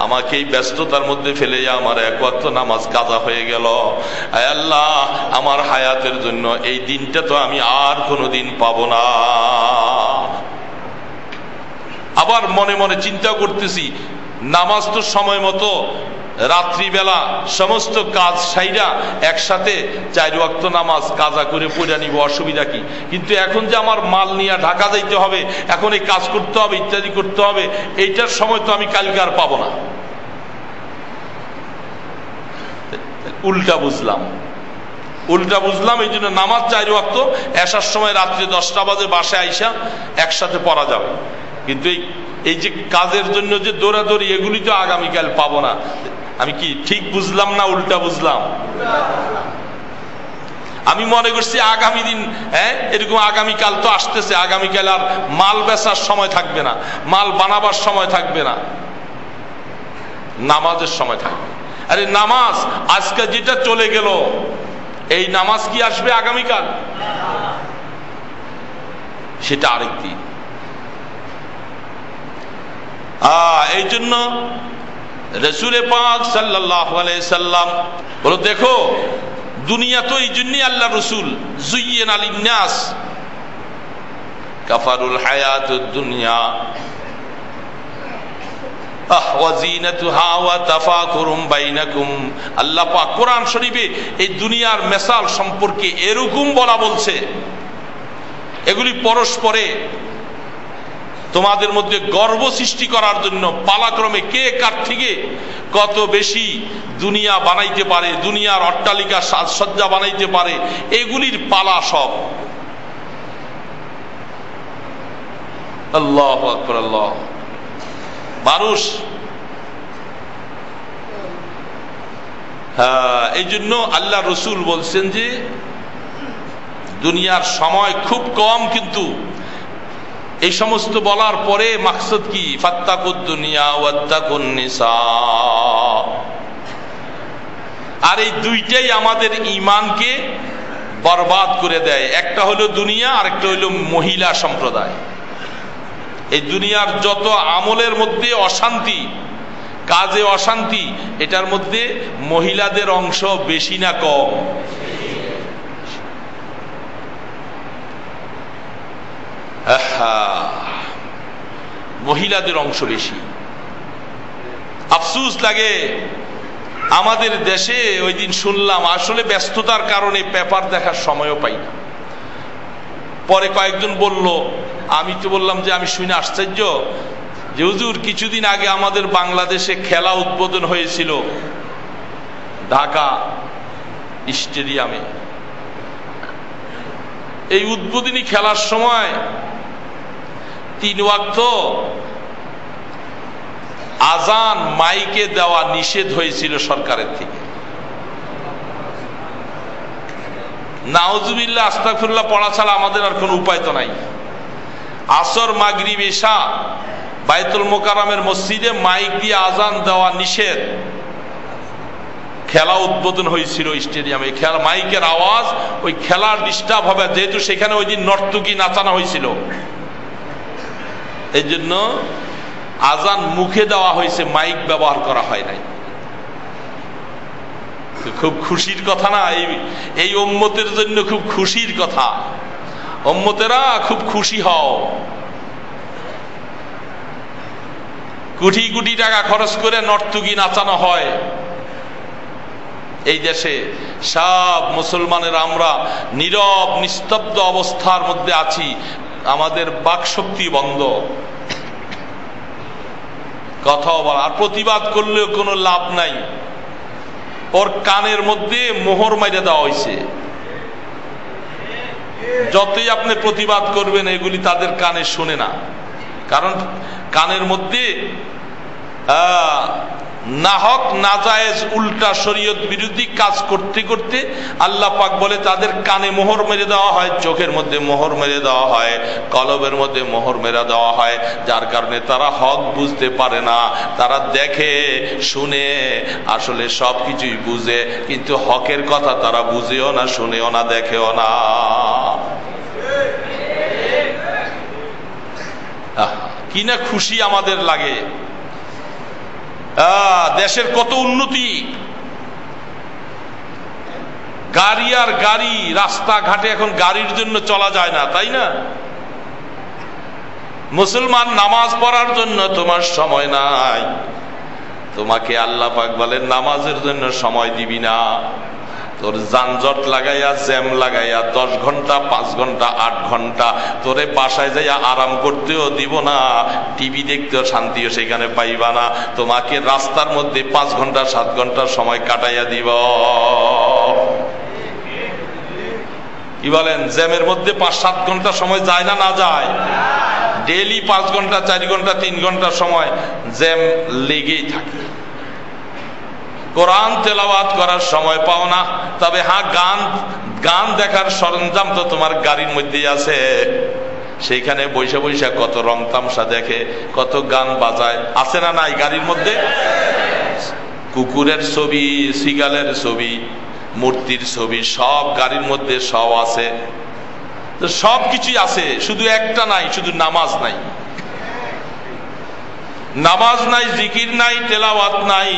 আমাকে এই ব্যস্ততার মধ্যে ফেলে আমার 1 ওয়াক্ত নামাজ কাজা হয়ে গেল। হায় আল্লাহ, আমার হায়াতের জন্য এই দিনটা তো আমি আর কোনোদিন পাবো না। আবার মনে মনে চিন্তা করতেছি, নামাজ তো সময় মতো রাত্রিবেলা সমস্ত কাজ সাইরা একসাথে 4 ওয়াক্ত নামাজ কাজা করে পড়ে নিব, অসুবিধা কি? কিন্তু এখন যে আমার মাল নিয়ে ঢাকা যাইতে হবে, এখন এই কাজ করতে হবে, ইত্যাদি করতে হবে, এইটার সময় তো আমি কালকে আর পাবো না। উল্টা বুঝলাম, এই জন্য নামাজ 4 ওয়াক্ত এসার সময় রাত্রি 10টা বাজে বাসায় আইসা একসাথে পড়া যাবে। কিন্তু এই যে কাজের জন্য যে দৌড়াদৌড়ি, এগুলি তো আগামীকাল পাবো না। আমি কি ঠিক বুঝলাম না উল্টা বুঝলাম? আমি মনে করছি আগামী দিন, এরকম আগামীকাল তো আসতেছে, আগামীকাল আর মাল বেচার সময় থাকবে না, মাল বানাবার সময় থাকবে না, নামাজের সময় থাকবে। আরে নামাজ আজকে যেটা চলে গেল, এই নামাজ কি আসবে আগামীকাল? সেটা আরেকদিন। এই জন্য রাসূল পাক সাল্লাল্লাহু আলাইহি সাল্লাম বলো, দেখো দুনিয়া তো এই জন্যই আল্লাহ রসুল যুয়্যিনা লিন-নাস কাফারুল হায়াতুদ দুনিয়া ওয়া যিনাতুহা ওয়া তাফাকুরুম বাইনাকুম। আল্লাহ পাক কোরআন শরীফে এই দুনিয়ার মেসাল সম্পর্কে এরকম বলছে, এগুলি পরস্পরে তোমাদের মধ্যে গর্ব সৃষ্টি করার জন্য পালাক্রমে কে কার থেকে কত বেশি দুনিয়া বানাইতে পারে, দুনিয়ার অট্টালিকা সাজসজ্জা বানাইতে পারে, এগুলির পালা সব। আল্লাহু আকবার। আল্লাহ মানুষ, এই জন্য আল্লাহ রসুল বলছেন যে দুনিয়ার সময় খুব কম, কিন্তু এই সমস্ত বলার পরে মাকসাদ কি? ফাত্তাকুদ দুনিয়া ওয়াত্তাকুন নিসা। আর এই দুইটাই আমাদের ঈমানকে বরবাদ করে দেয়। একটা হলো দুনিয়া, আরেকটা হলো মহিলা সম্প্রদায়। এই দুনিয়ার যত আমলের মধ্যে অশান্তি, কাজে অশান্তি, এটার মধ্যে মহিলাদের অংশ বেশি না কম? মহিলাদের অংশ বেশি। আফসোস লাগে, আমাদের দেশে ওই দিন শুনলাম, আসলে ব্যস্ততার কারণে পেপার দেখার সময়ও পাই না। পরে কয়েকজন বলল, আমি তো বললাম যে আমি শুনে আশ্চর্য যে হুজুর কিছুদিন আগে আমাদের বাংলাদেশে খেলা উদ্বোধন হয়েছিল ঢাকা স্টেডিয়ামে। এই উদ্বোধনী খেলার সময় 3 ওয়াক্ত আজান মাইকে দেওয়া নিষেধ হয়েছিল সরকারের থেকে। নাউজুবিল্লাহ আস্তাগফিরুল্লাহ পড়া ছাড়া আমাদের আর কোনো উপায় তো নাই। আসর মাগরিব এশা বাইতুল মোকাররমের মসজিদে মাইক দিয়ে আজান দেওয়া নিষেধ। খেলা উদ্বোধন হয়েছিল স্টেডিয়ামে, খেলা মাইকের আওয়াজ ওই খেলার ডিস্টার্ব হবে, যেহেতু সেখানে ওই দিন নর্তকী নাচানো হয়েছিল, এই জন্য আজান মুখে দেওয়া হয়েছে, মাইক ব্যবহার করা হয় নাই। খুব খুশির কথা না? এই উম্মতের জন্য খুব খুশির কথা। উম্মতেরা খুব খুশি হও। কোটি কোটি টাকা খরচ করে নর্তকী নাচানো হয় এই দেশে। সব মুসলমানের আমরা নীরব নিস্তব্ধ অবস্থার মধ্যে আছি, আমাদের বাক শক্তি বন্ধ, কথাও বলা, আর প্রতিবাদ করলেও কোনো লাভ নাই। ওর কানের মধ্যে মোহর মাইরে দেওয়া হয়েছে। যতই আপনি প্রতিবাদ করবেন এগুলি তাদের কানে শুনে না, কারণ কানের মধ্যে নাহক নাজায়েজ উল্টা শরীয়ত বিরোধী কাজ করতে করতে আল্লাহ পাক বলে তাদের কানে মোহর মেরে দেওয়া হয়, চোখের মধ্যে মোহর মেরে দেওয়া হয়, কলবের মধ্যে মোহর মেরে দেওয়া হয়, যার কারণে তারা হক বুঝতে পারে না। তারা দেখে শুনে আসলে সব কিছুই বুঝে, কিন্তু হকের কথা তারা বুঝেও না, শুনেও না, দেখেও না। কি না খুশি আমাদের লাগে। দেশের কত উন্নতি, গাড়ি আর গাড়ি, রাস্তাঘাটে এখন গাড়ির জন্য চলা যায় না, তাই না? মুসলমান নামাজ পড়ার জন্য তোমার সময় নাই, তোমাকে আল্লাহ পাক বলেন নামাজের জন্য সময় দিবি না, তোর যানজট লাগাইয়া জ্যাম লাগাইয়া 10 ঘন্টা 5 ঘন্টা 8 ঘন্টা তোরে বাসায় যাইয়া আরাম করতেও দিব না, টিভি দেখতেও শান্তিও সেখানে পাইবা না, তোমাকে রাস্তার মধ্যে 5 ঘন্টা 7 ঘন্টা সময় কাটাইয়া দিব। কি বলেন? জ্যামের মধ্যে 5-7 ঘন্টা সময় যায় না? না যায়? ডেইলি 5 ঘন্টা 4 ঘন্টা 3 ঘন্টা সময় জ্যাম লেগেই থাকে। কোরআন তেলাওয়াত করার সময় পাও না, তবে হ্যাঁ গান দেখার সরঞ্জাম তো তোমার গাড়ির মধ্যেই আছে, সেইখানে বৈশা বৈশা কত রং তামসা দেখে, কত গান বাজায়, আছে না নাই গাড়ির মধ্যে? কুকুরের ছবি, সিগালের ছবি, মূর্তির ছবি সব গাড়ির মধ্যে সব আছে, তো সব কিছুই আছে, শুধু একটা নাই, শুধু নামাজ নাই। নামাজ নাই, জিকির নাই, তেলাওয়াত নাই।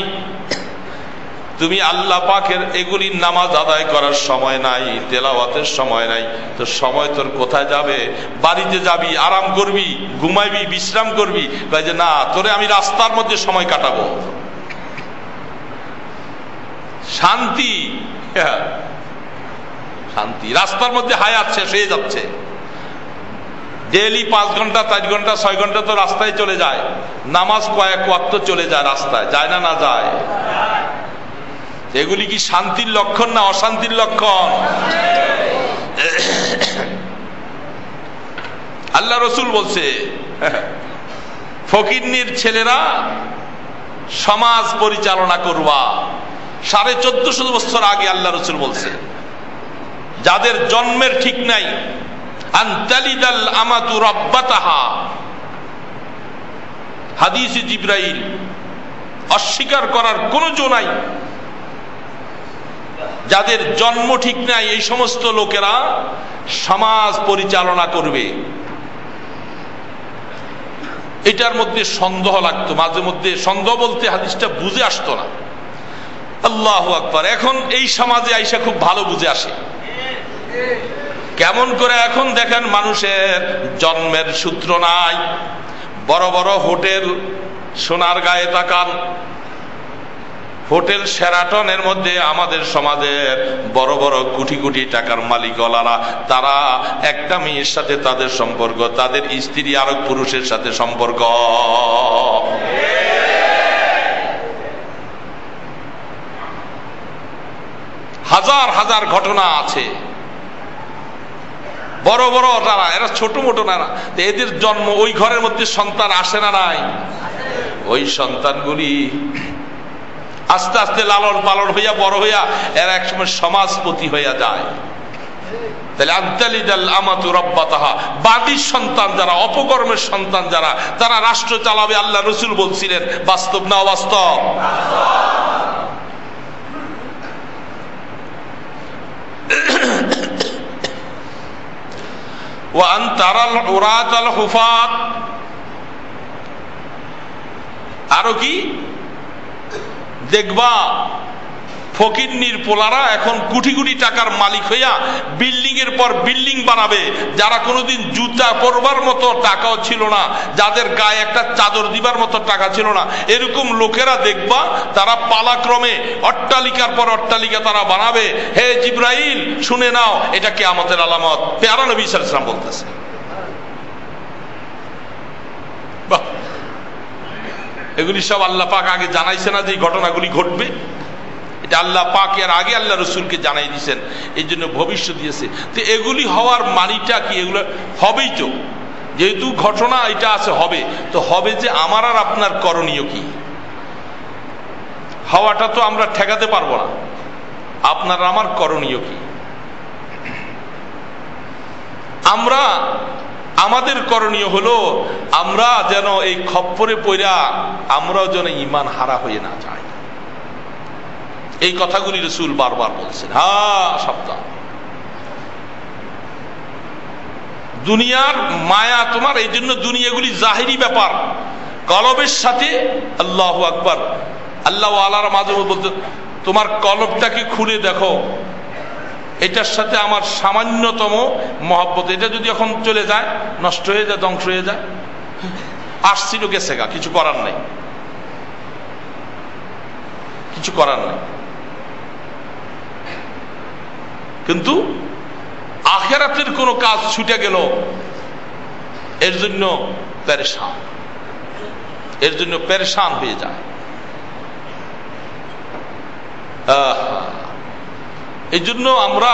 তুমি আল্লাহ পাকের এগুলি নামাজ আদায় করার সময় নাই, তেলাওয়াতের সময় নাই, তো সময় তোর কোথায় যাবে? বাড়িতে যাবি, আরাম করবি, ঘুমাইবি, বিশ্রাম করবি, কয় যে না, তোরে আমি রাস্তার মধ্যে সময় কাটাবো। শান্তি, শান্তি রাস্তার মধ্যে হায়াত শেষ হয়ে যাচ্ছে। ডেইলি 5 ঘন্টা 4 ঘন্টা 6 ঘন্টা তো রাস্তায় চলে যায়, নামাজ কয়েক ওয়াক্ত চলে যায় রাস্তায়, যায় না? না যায়? এগুলি কি শান্তির লক্ষণ না অশান্তির লক্ষণ? আল্লাহ রসুল বলছে ফকিন্নির ছেলেরা সমাজ পরিচালনা করবা। 1450 বছর আগে আল্লাহ রসুল বলছে যাদের জন্মের ঠিক নাই, আনতালিদাল আমাতু রাব্বাতাহা, হাদিসে জিবরাইল, অস্বীকার করার কোন জো নাই। যাদের জন্ম ঠিক নাই এই সমস্ত লোকেরা সমাজ পরিচালনা করবে। এটার মধ্যে সন্দেহ লাগতো, মাঝে মধ্যে সন্দেহ বলতে হাদিসটা বুঝে আসতো না। আল্লাহু আকবার! এখন এই সমাজে আইসা খুব ভালো বুঝে আসে। কেমন করে? এখন দেখেন মানুষের জন্মের সূত্র নাই, বড় বড় হোটেল, সোনার গায়ে তাকান, হোটেল শেরাটনের মধ্যে আমাদের সমাজের বড় বড় কোটি কোটি টাকার মালিকওয়ালারা, তারা একটা মেয়ের সাথে তাদের সম্পর্ক, তাদের স্ত্রী আরেক পুরুষের সাথে সম্পর্ক। হাজার হাজার ঘটনা আছে। বড় বড় যারা, এরা ছোট মোটো না, এদের জন্ম ওই ঘরের মধ্যে সন্তান আসে না নাই? ওই সন্তানগুলি আস্তে আস্তে লালন পালন হইয়া বড় হইয়া এরা একসময় সমাজপতি হইয়া যায়। তাহলে আনতালিদাল আমাতু রাব্বাতাহা, বাদীর সন্তান যারা, অপকর্মের সন্তান যারা, তারা রাষ্ট্র চালাবে। আল্লাহ রসুল বলছিলেন, বাস্তব না অবাস্তব? ওয়া আন তারাল উরাতাল হুফাত, আরো কি দেখবা? ফকিন্নির পোলারা এখন কোটি কোটি টাকার মালিক হইয়া বিল্ডিং এর পর বিল্ডিং বানাবে। যারা কোনোদিন জুতা পরবার মতো টাকাও ছিল না, যাদের গায়ে একটা চাদর দিবার মতো টাকা ছিল না, এরকম লোকেরা দেখবা তারা পালাক্রমে অট্টালিকার পর অট্টালিকা তারা বানাবে। হে জিবরাইল, শুনে নাও, এটা কিয়ামতের আলামত। পেয়ারা নবী সাল্লাল্লাহু আলাইহি ওয়াসাল্লাম বলতেছে। বাহ! এগুলি সব আল্লাহ পাক আগে জানাইছে না যে এই ঘটনাগুলি ঘটবে? এটা আল্লাহ পাক এর আগে আল্লাহ রসুলকে জানাই দিয়েছেন, এই জন্য ভবিষ্যৎ দিয়েছে। তো এগুলি হওয়ার মানিটা কি? এগুলো হবেই তো, যেহেতু ঘটনা এটা আছে, হবে তো হবে। যে আমার আর আপনার করণীয় কি? হওয়াটা তো আমরা ঠেকাতে পারবো না। আপনার আমার করণীয় কি? আমাদের করণীয় হলো আমরা যেন এই খপ্পরে পইরা আমরাও যেন ঈমান হারা হয়ে না যাই। এই কথাগুলি রাসূল বারবার বলছেন। হ্যাঁ, সাবধান, দুনিয়ার মায়া তোমার। এই জন্য দুনিয়াগুলি জাহিরি ব্যাপার, কলবের সাথে। আল্লাহু আকবার! আল্লাহ ওয়ালারা মাঝে বলতে, তোমার কলবটাকে খুলে দেখো, এটার সাথে আমার সামান্যতম মহব্বত, এটা যদি এখন চলে যায়, নষ্ট হয়ে যায়, ধ্বংস হয়ে যায়, আসছিল গেছে গা, কিছু করার নেই। কিছু করার নেই। কিন্তু আখিরাতের কোনো কাজ ছুটে গেল, এর জন্য পেরেশান হয়ে যায়। এই জন্য আমরা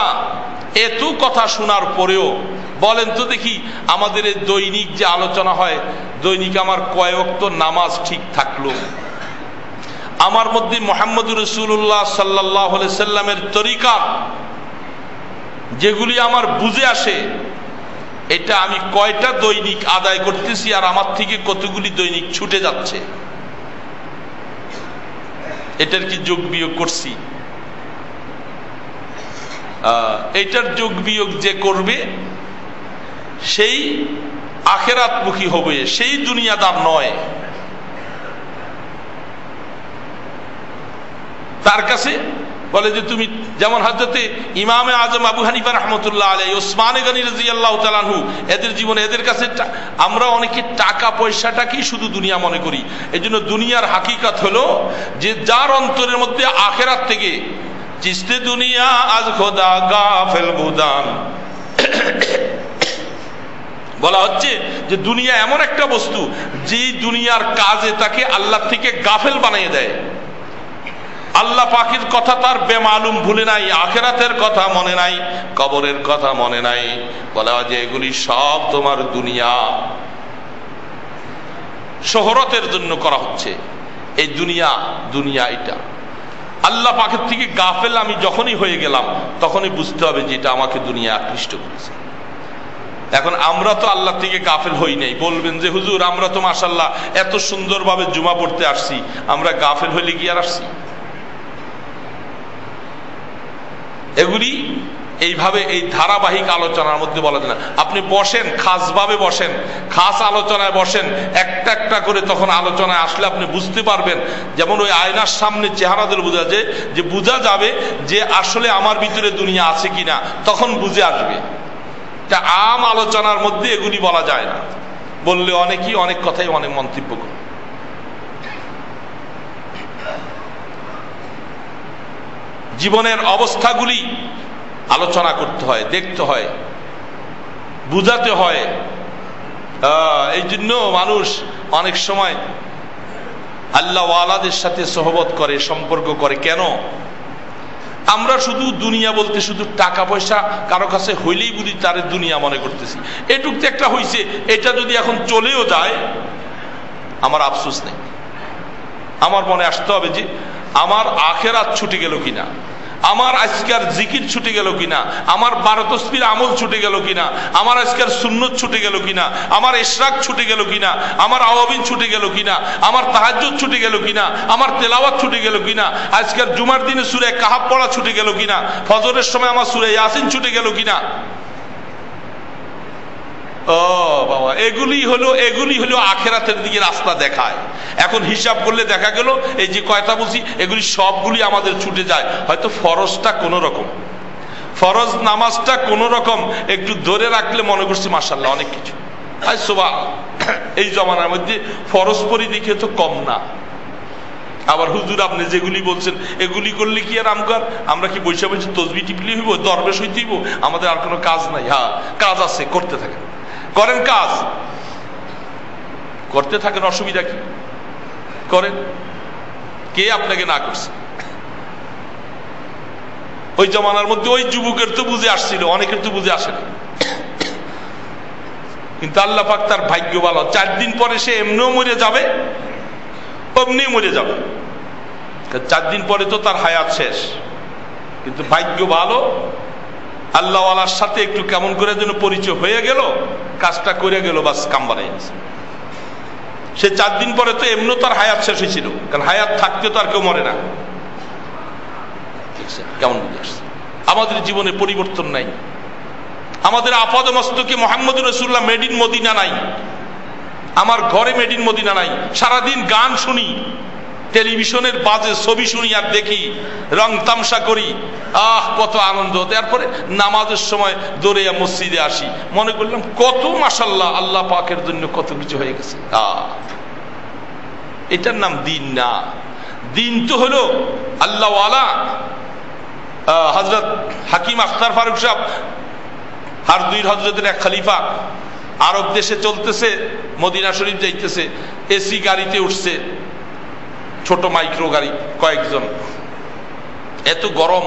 এত কথা শোনার পরেও বলেন তো দেখি, আমাদের এই দৈনিক যে আলোচনা হয়, দৈনিক আমার কয় ওয়াক্ত নামাজ ঠিক থাকলো, আমার মধ্যে মুহাম্মদুর রাসূলুল্লাহ সাল্লাল্লাহু আলাইহি সাল্লামের তরিকা যেগুলি আমার বুঝে আসে, এটা আমি কয়টা দৈনিক আদায় করতেছি, আর আমার থেকে কতগুলি দৈনিক ছুটে যাচ্ছে, এটার কি যোগ বিয়োগ করছি? এটার যোগ বিয়োগ যে করবে সেই আখিরাতমুখী হবে, সেই দুনিয়াদার নয়। তার কাছে বলে যে তুমি যেমন হযরতে ইমামে আজম আবু হানিফা রাহমাতুল্লাহ আলাইহি, ওসমান গনি রাদিয়াল্লাহু তাআলা আনহু, এদের জীবনে এদের কাছে আমরা অনেকে টাকা পয়সাটাকেই শুধু দুনিয়া মনে করি। এই জন্য দুনিয়ার হাকিকত হলো যে যার অন্তরের মধ্যে আখিরাত থেকে চিস্তে দুনিয়া আজ খোদা গাফেল বুদান বলা হচ্ছে যে দুনিয়া এমন একটা বস্তু যে দুনিয়ার কাজে তাকে আল্লাহ থেকে গাফেল বানিয়ে দেয়। আল্লাহ পাকের কথা তার বেমালুম, ভুলে নাই, আখিরাতের কথা মনে নাই, কবরের কথা মনে নাই। বলা হয় যে এগুলি সব তোমার দুনিয়া, শোহরতের জন্য করা হচ্ছে। এই দুনিয়া এটা আল্লাহ পাকের থেকে গাফেল আমি যখনই হয়ে গেলাম, তখনই বুঝতে হবে যে এটা আমাকে দুনিয়া আকৃষ্ট করেছে। এখন আমরা তো আল্লাহ থেকে গাফেল হই নাই। বলবেন যে হুজুর আমরা তো মাশাআল্লাহ এত সুন্দরভাবে জুমা পড়তে আসছি, আমরা গাফেল হইলে কি আর আসছি? এগুলি এইভাবে এই ধারাবাহিক আলোচনার মধ্যে বলা যায় না। আপনি বসেন, খাসভাবে বসেন, খাস আলোচনায় বসেন, একটা একটা করে তখন আলোচনায় আসলে আপনি বুঝতে পারবেন। যেমন ওই আয়নার সামনে চেহারা দিলে বোঝা যায় যে বোঝা যাবে যে আসলে আমার ভিতরে দুনিয়া আছে কিনা, তখন বুঝে আসবে। তা আম আলোচনার মধ্যে এগুলি বলা যায় না, বললে অনেকেই অনেক কথাই অনেক মন্তব্য করে। জীবনের অবস্থাগুলি আলোচনা করতে হয়, দেখতে হয়, বুঝাতে হয়। এই জন্য মানুষ অনেক সময় আল্লাহ ওয়ালাদের সাথে সোহবত করে, সম্পর্ক করে। কেন? আমরা শুধু দুনিয়া বলতে শুধু টাকা পয়সা কারো কাছে হইলেই বুঝি তার দুনিয়া মনে করতেছি। এটুকতে একটা হইছে, এটা যদি এখন চলেও যায় আমার আফসোস নেই। আমার মনে আসতে হবে যে আমার আখিরাত ছুটে গেল কিনা, আমার আজকের জিকির ছুটে গেল কিনা, আমার 12 তাসবির আমল ছুটে গেল কিনা, আমার আজকের সুন্নত ছুটে গেল কিনা, আমার ইশরাক ছুটে গেল কিনা, আমার আওয়াবিন ছুটে গেল কিনা, আমার তাহাজ্জুদ ছুটে গেল কিনা, আমার তেলাওয়াত ছুটে গেল কিনা, আজকের জুমার দিনে সূরা কাহাফ পড়া ছুটে গেল কিনা, ফজরের সময় আমার সূরা ইয়াসিন ছুটে গেল কিনা। ও বাবা, এগুলি হলো আখিরাতের দিকে রাস্তা দেখায়। এখন হিসাব করলে দেখা গেল এই যে কয়টা বলছি এগুলি সবগুলি আমাদের ছুটে যায়। হয়তো ফরজটা কোন রকম, ফরজ নামাজটা কোন রকম একটু ধরে রাখলে মনে করছি মাশাআল্লাহ অনেক কিছু। আজ সুবহান, এই জমানার মধ্যে ফরজ পরি দেখে তো কম না। আবার হুজুর আপনি যেগুলি বলছেন এগুলি করলে কি আর আমরা কি বৈশা বলছি তসবিহ টিপলি হইব, দরবেশ হইতে হইব? আমাদের আর কোনো কাজ নাই। হ্যাঁ, কাজ আছে, করতে থাকেন, করেন, কাজ করতে থাকেন, অসুবিধা কি? করেন, কে আপনাকে না করছে? ওই জমানার মধ্যে ওই যুবকের তো বুঝে আসছিল, অনেকের তো বুঝে আসে না। কিন্তু আল্লাহ পাক তার ভাগ্য ভালো, 4 দিন পরে সে এমনিও মরে যাবে, অমনি মরে যাবে। 4 দিন পরে তো তার হায়াত শেষ। কিন্তু ভাগ্য ভালো, আল্লাহওয়ালার সাথে একটু কেমন করে যেন পরিচয় হয়ে গেল, কাজটা করে গেল, বাস কাম বানাই গেছে। সে 4 দিন পরে তো এমনি তার হায়াত শেষ হয়েছিল, কারণ হায়াত থাকতে তো আর কেউ মরে না। কেমন বুঝে আসছে? আমাদের জীবনে পরিবর্তন নাই, আমাদের আপাদ মস্তকে মুহাম্মদুর রাসূলুল্লাহ মেড ইন মদিনা নাই, আমার ঘরে মেড ইন মদিনা নাই। সারাদিন গান শুনি, টেলিভিশনের বাজে ছবি শুনি আর দেখি, রং তামসা করি, কত আনন্দ। তারপরে নামাজের সময় দৌড়ে মসজিদে আসি, মনে করলাম কত মাশাআল্লাহ আল্লাহ পাকের জন্য কত কিছু হয়ে গেছে। এটার নাম দিন না। দিন তো হলো আল্লাহওয়ালা। হযরত হাকিম আখতার ফারুক সাহেব আর দুই হযরতের এক খলিফা আরব দেশে চলতেছে, মদিনা শরীফ যাইতেছে, এসি গাড়িতে উঠছে, ছোট মাইক্রো গাড়ি, কয়েকজন, এত গরম,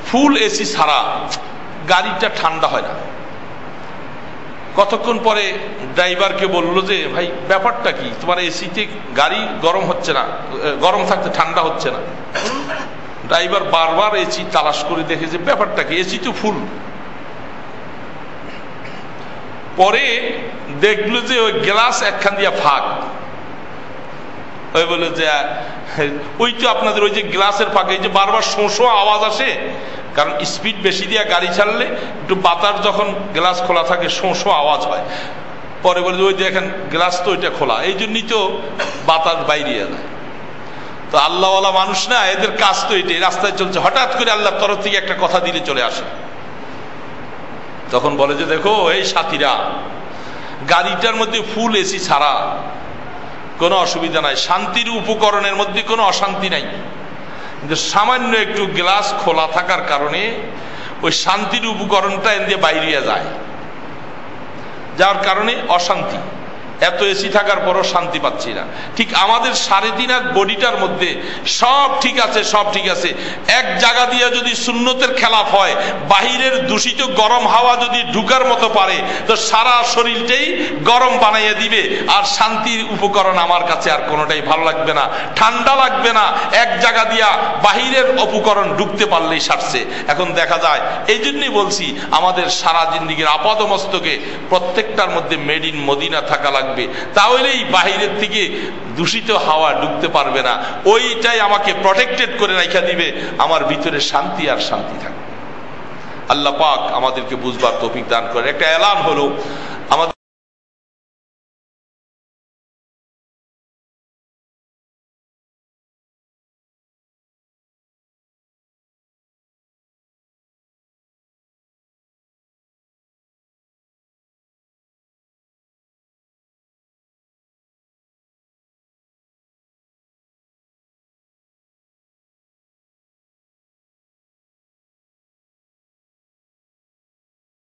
ফুল এসি ছাড়া গাড়িটা ঠান্ডা হয় না। কতক্ষণ পরে ড্রাইভারকে বলল যে ভাই ব্যাপারটা কি, তোমার এসিতে গাড়ি গরম হচ্ছে না, গরম থাকতে ঠান্ডা হচ্ছে না। ড্রাইভার বারবার এসি তালাশ করে দেখে যে ব্যাপারটা কি, এসি তো ফুল। পরে দেখলো যে ওই গ্লাস একখান দিয়া ফাঁক, ওই বলে যে ওই তো আপনাদের ওই যে গ্লাসের ফাঁকে যে বারবার শোঁ শোঁ আওয়াজ আসে, কারণ স্পিড বেশি দিয়া গাড়ি ছাড়লে একটু বাতাস যখন গ্লাস খোলা থাকে শোঁ শোঁ আওয়াজ হয়। পরে বলে যে ওই দেখেন গ্লাস তো ওইটা খোলা, এই জন্যই তো বাতাস বাইরে যায়। তো আল্লাহওয়ালা মানুষ না, এদের কাজ তো এটাই, রাস্তায় চলছে, হঠাৎ করে আল্লাহর তরফ থেকে একটা কথা দিলে চলে আসে। তখন বলে যে দেখো এই সাথীরা, গাড়িটার মধ্যে ফুল এসি ছাড়া কোনো অসুবিধা নাই, শান্তির উপকরণের মধ্যে কোনো অশান্তি নাই, কিন্তু সামান্য একটু গ্লাস খোলা থাকার কারণে ওই শান্তির উপকরণটা এদিকে বাইরে যায়, যার কারণে অশান্তি। এত এসি থাকার পরও শান্তি পাচ্ছি না। ঠিক আমাদের 3.5 হাত বডিটার মধ্যে সব ঠিক আছে, সব ঠিক আছে, এক জায়গা দিয়ে যদি সুন্নতের খেলাফ হয়, বাহিরের দূষিত গরম হাওয়া যদি ঢুকার মতো পারে, তো সারা শরীরটাই গরম বানাইয়া দিবে, আর শান্তির উপকরণ আমার কাছে আর কোনোটাই ভালো লাগবে না, ঠান্ডা লাগবে না। এক জায়গা দিয়া বাহিরের উপকরণ ঢুকতে পারলেই সারছে। এখন দেখা যায়, এই জন্যই বলছি আমাদের সারা জিন্দিগির আপাদমস্তকে প্রত্যেকটার মধ্যে মেড ইন মদিনা থাকা লাগবে, তাহলেই বাহিরের থেকে দূষিত হাওয়া ঢুকতে পারবে না। ওইটাই আমাকে প্রটেক্টেড করে রাখা দিবে, আমার ভিতরে শান্তি আর শান্তি থাকবে। আল্লাহ পাক আমাদেরকে বুঝবার তৌফিক দান করে। একটা এলান হলো,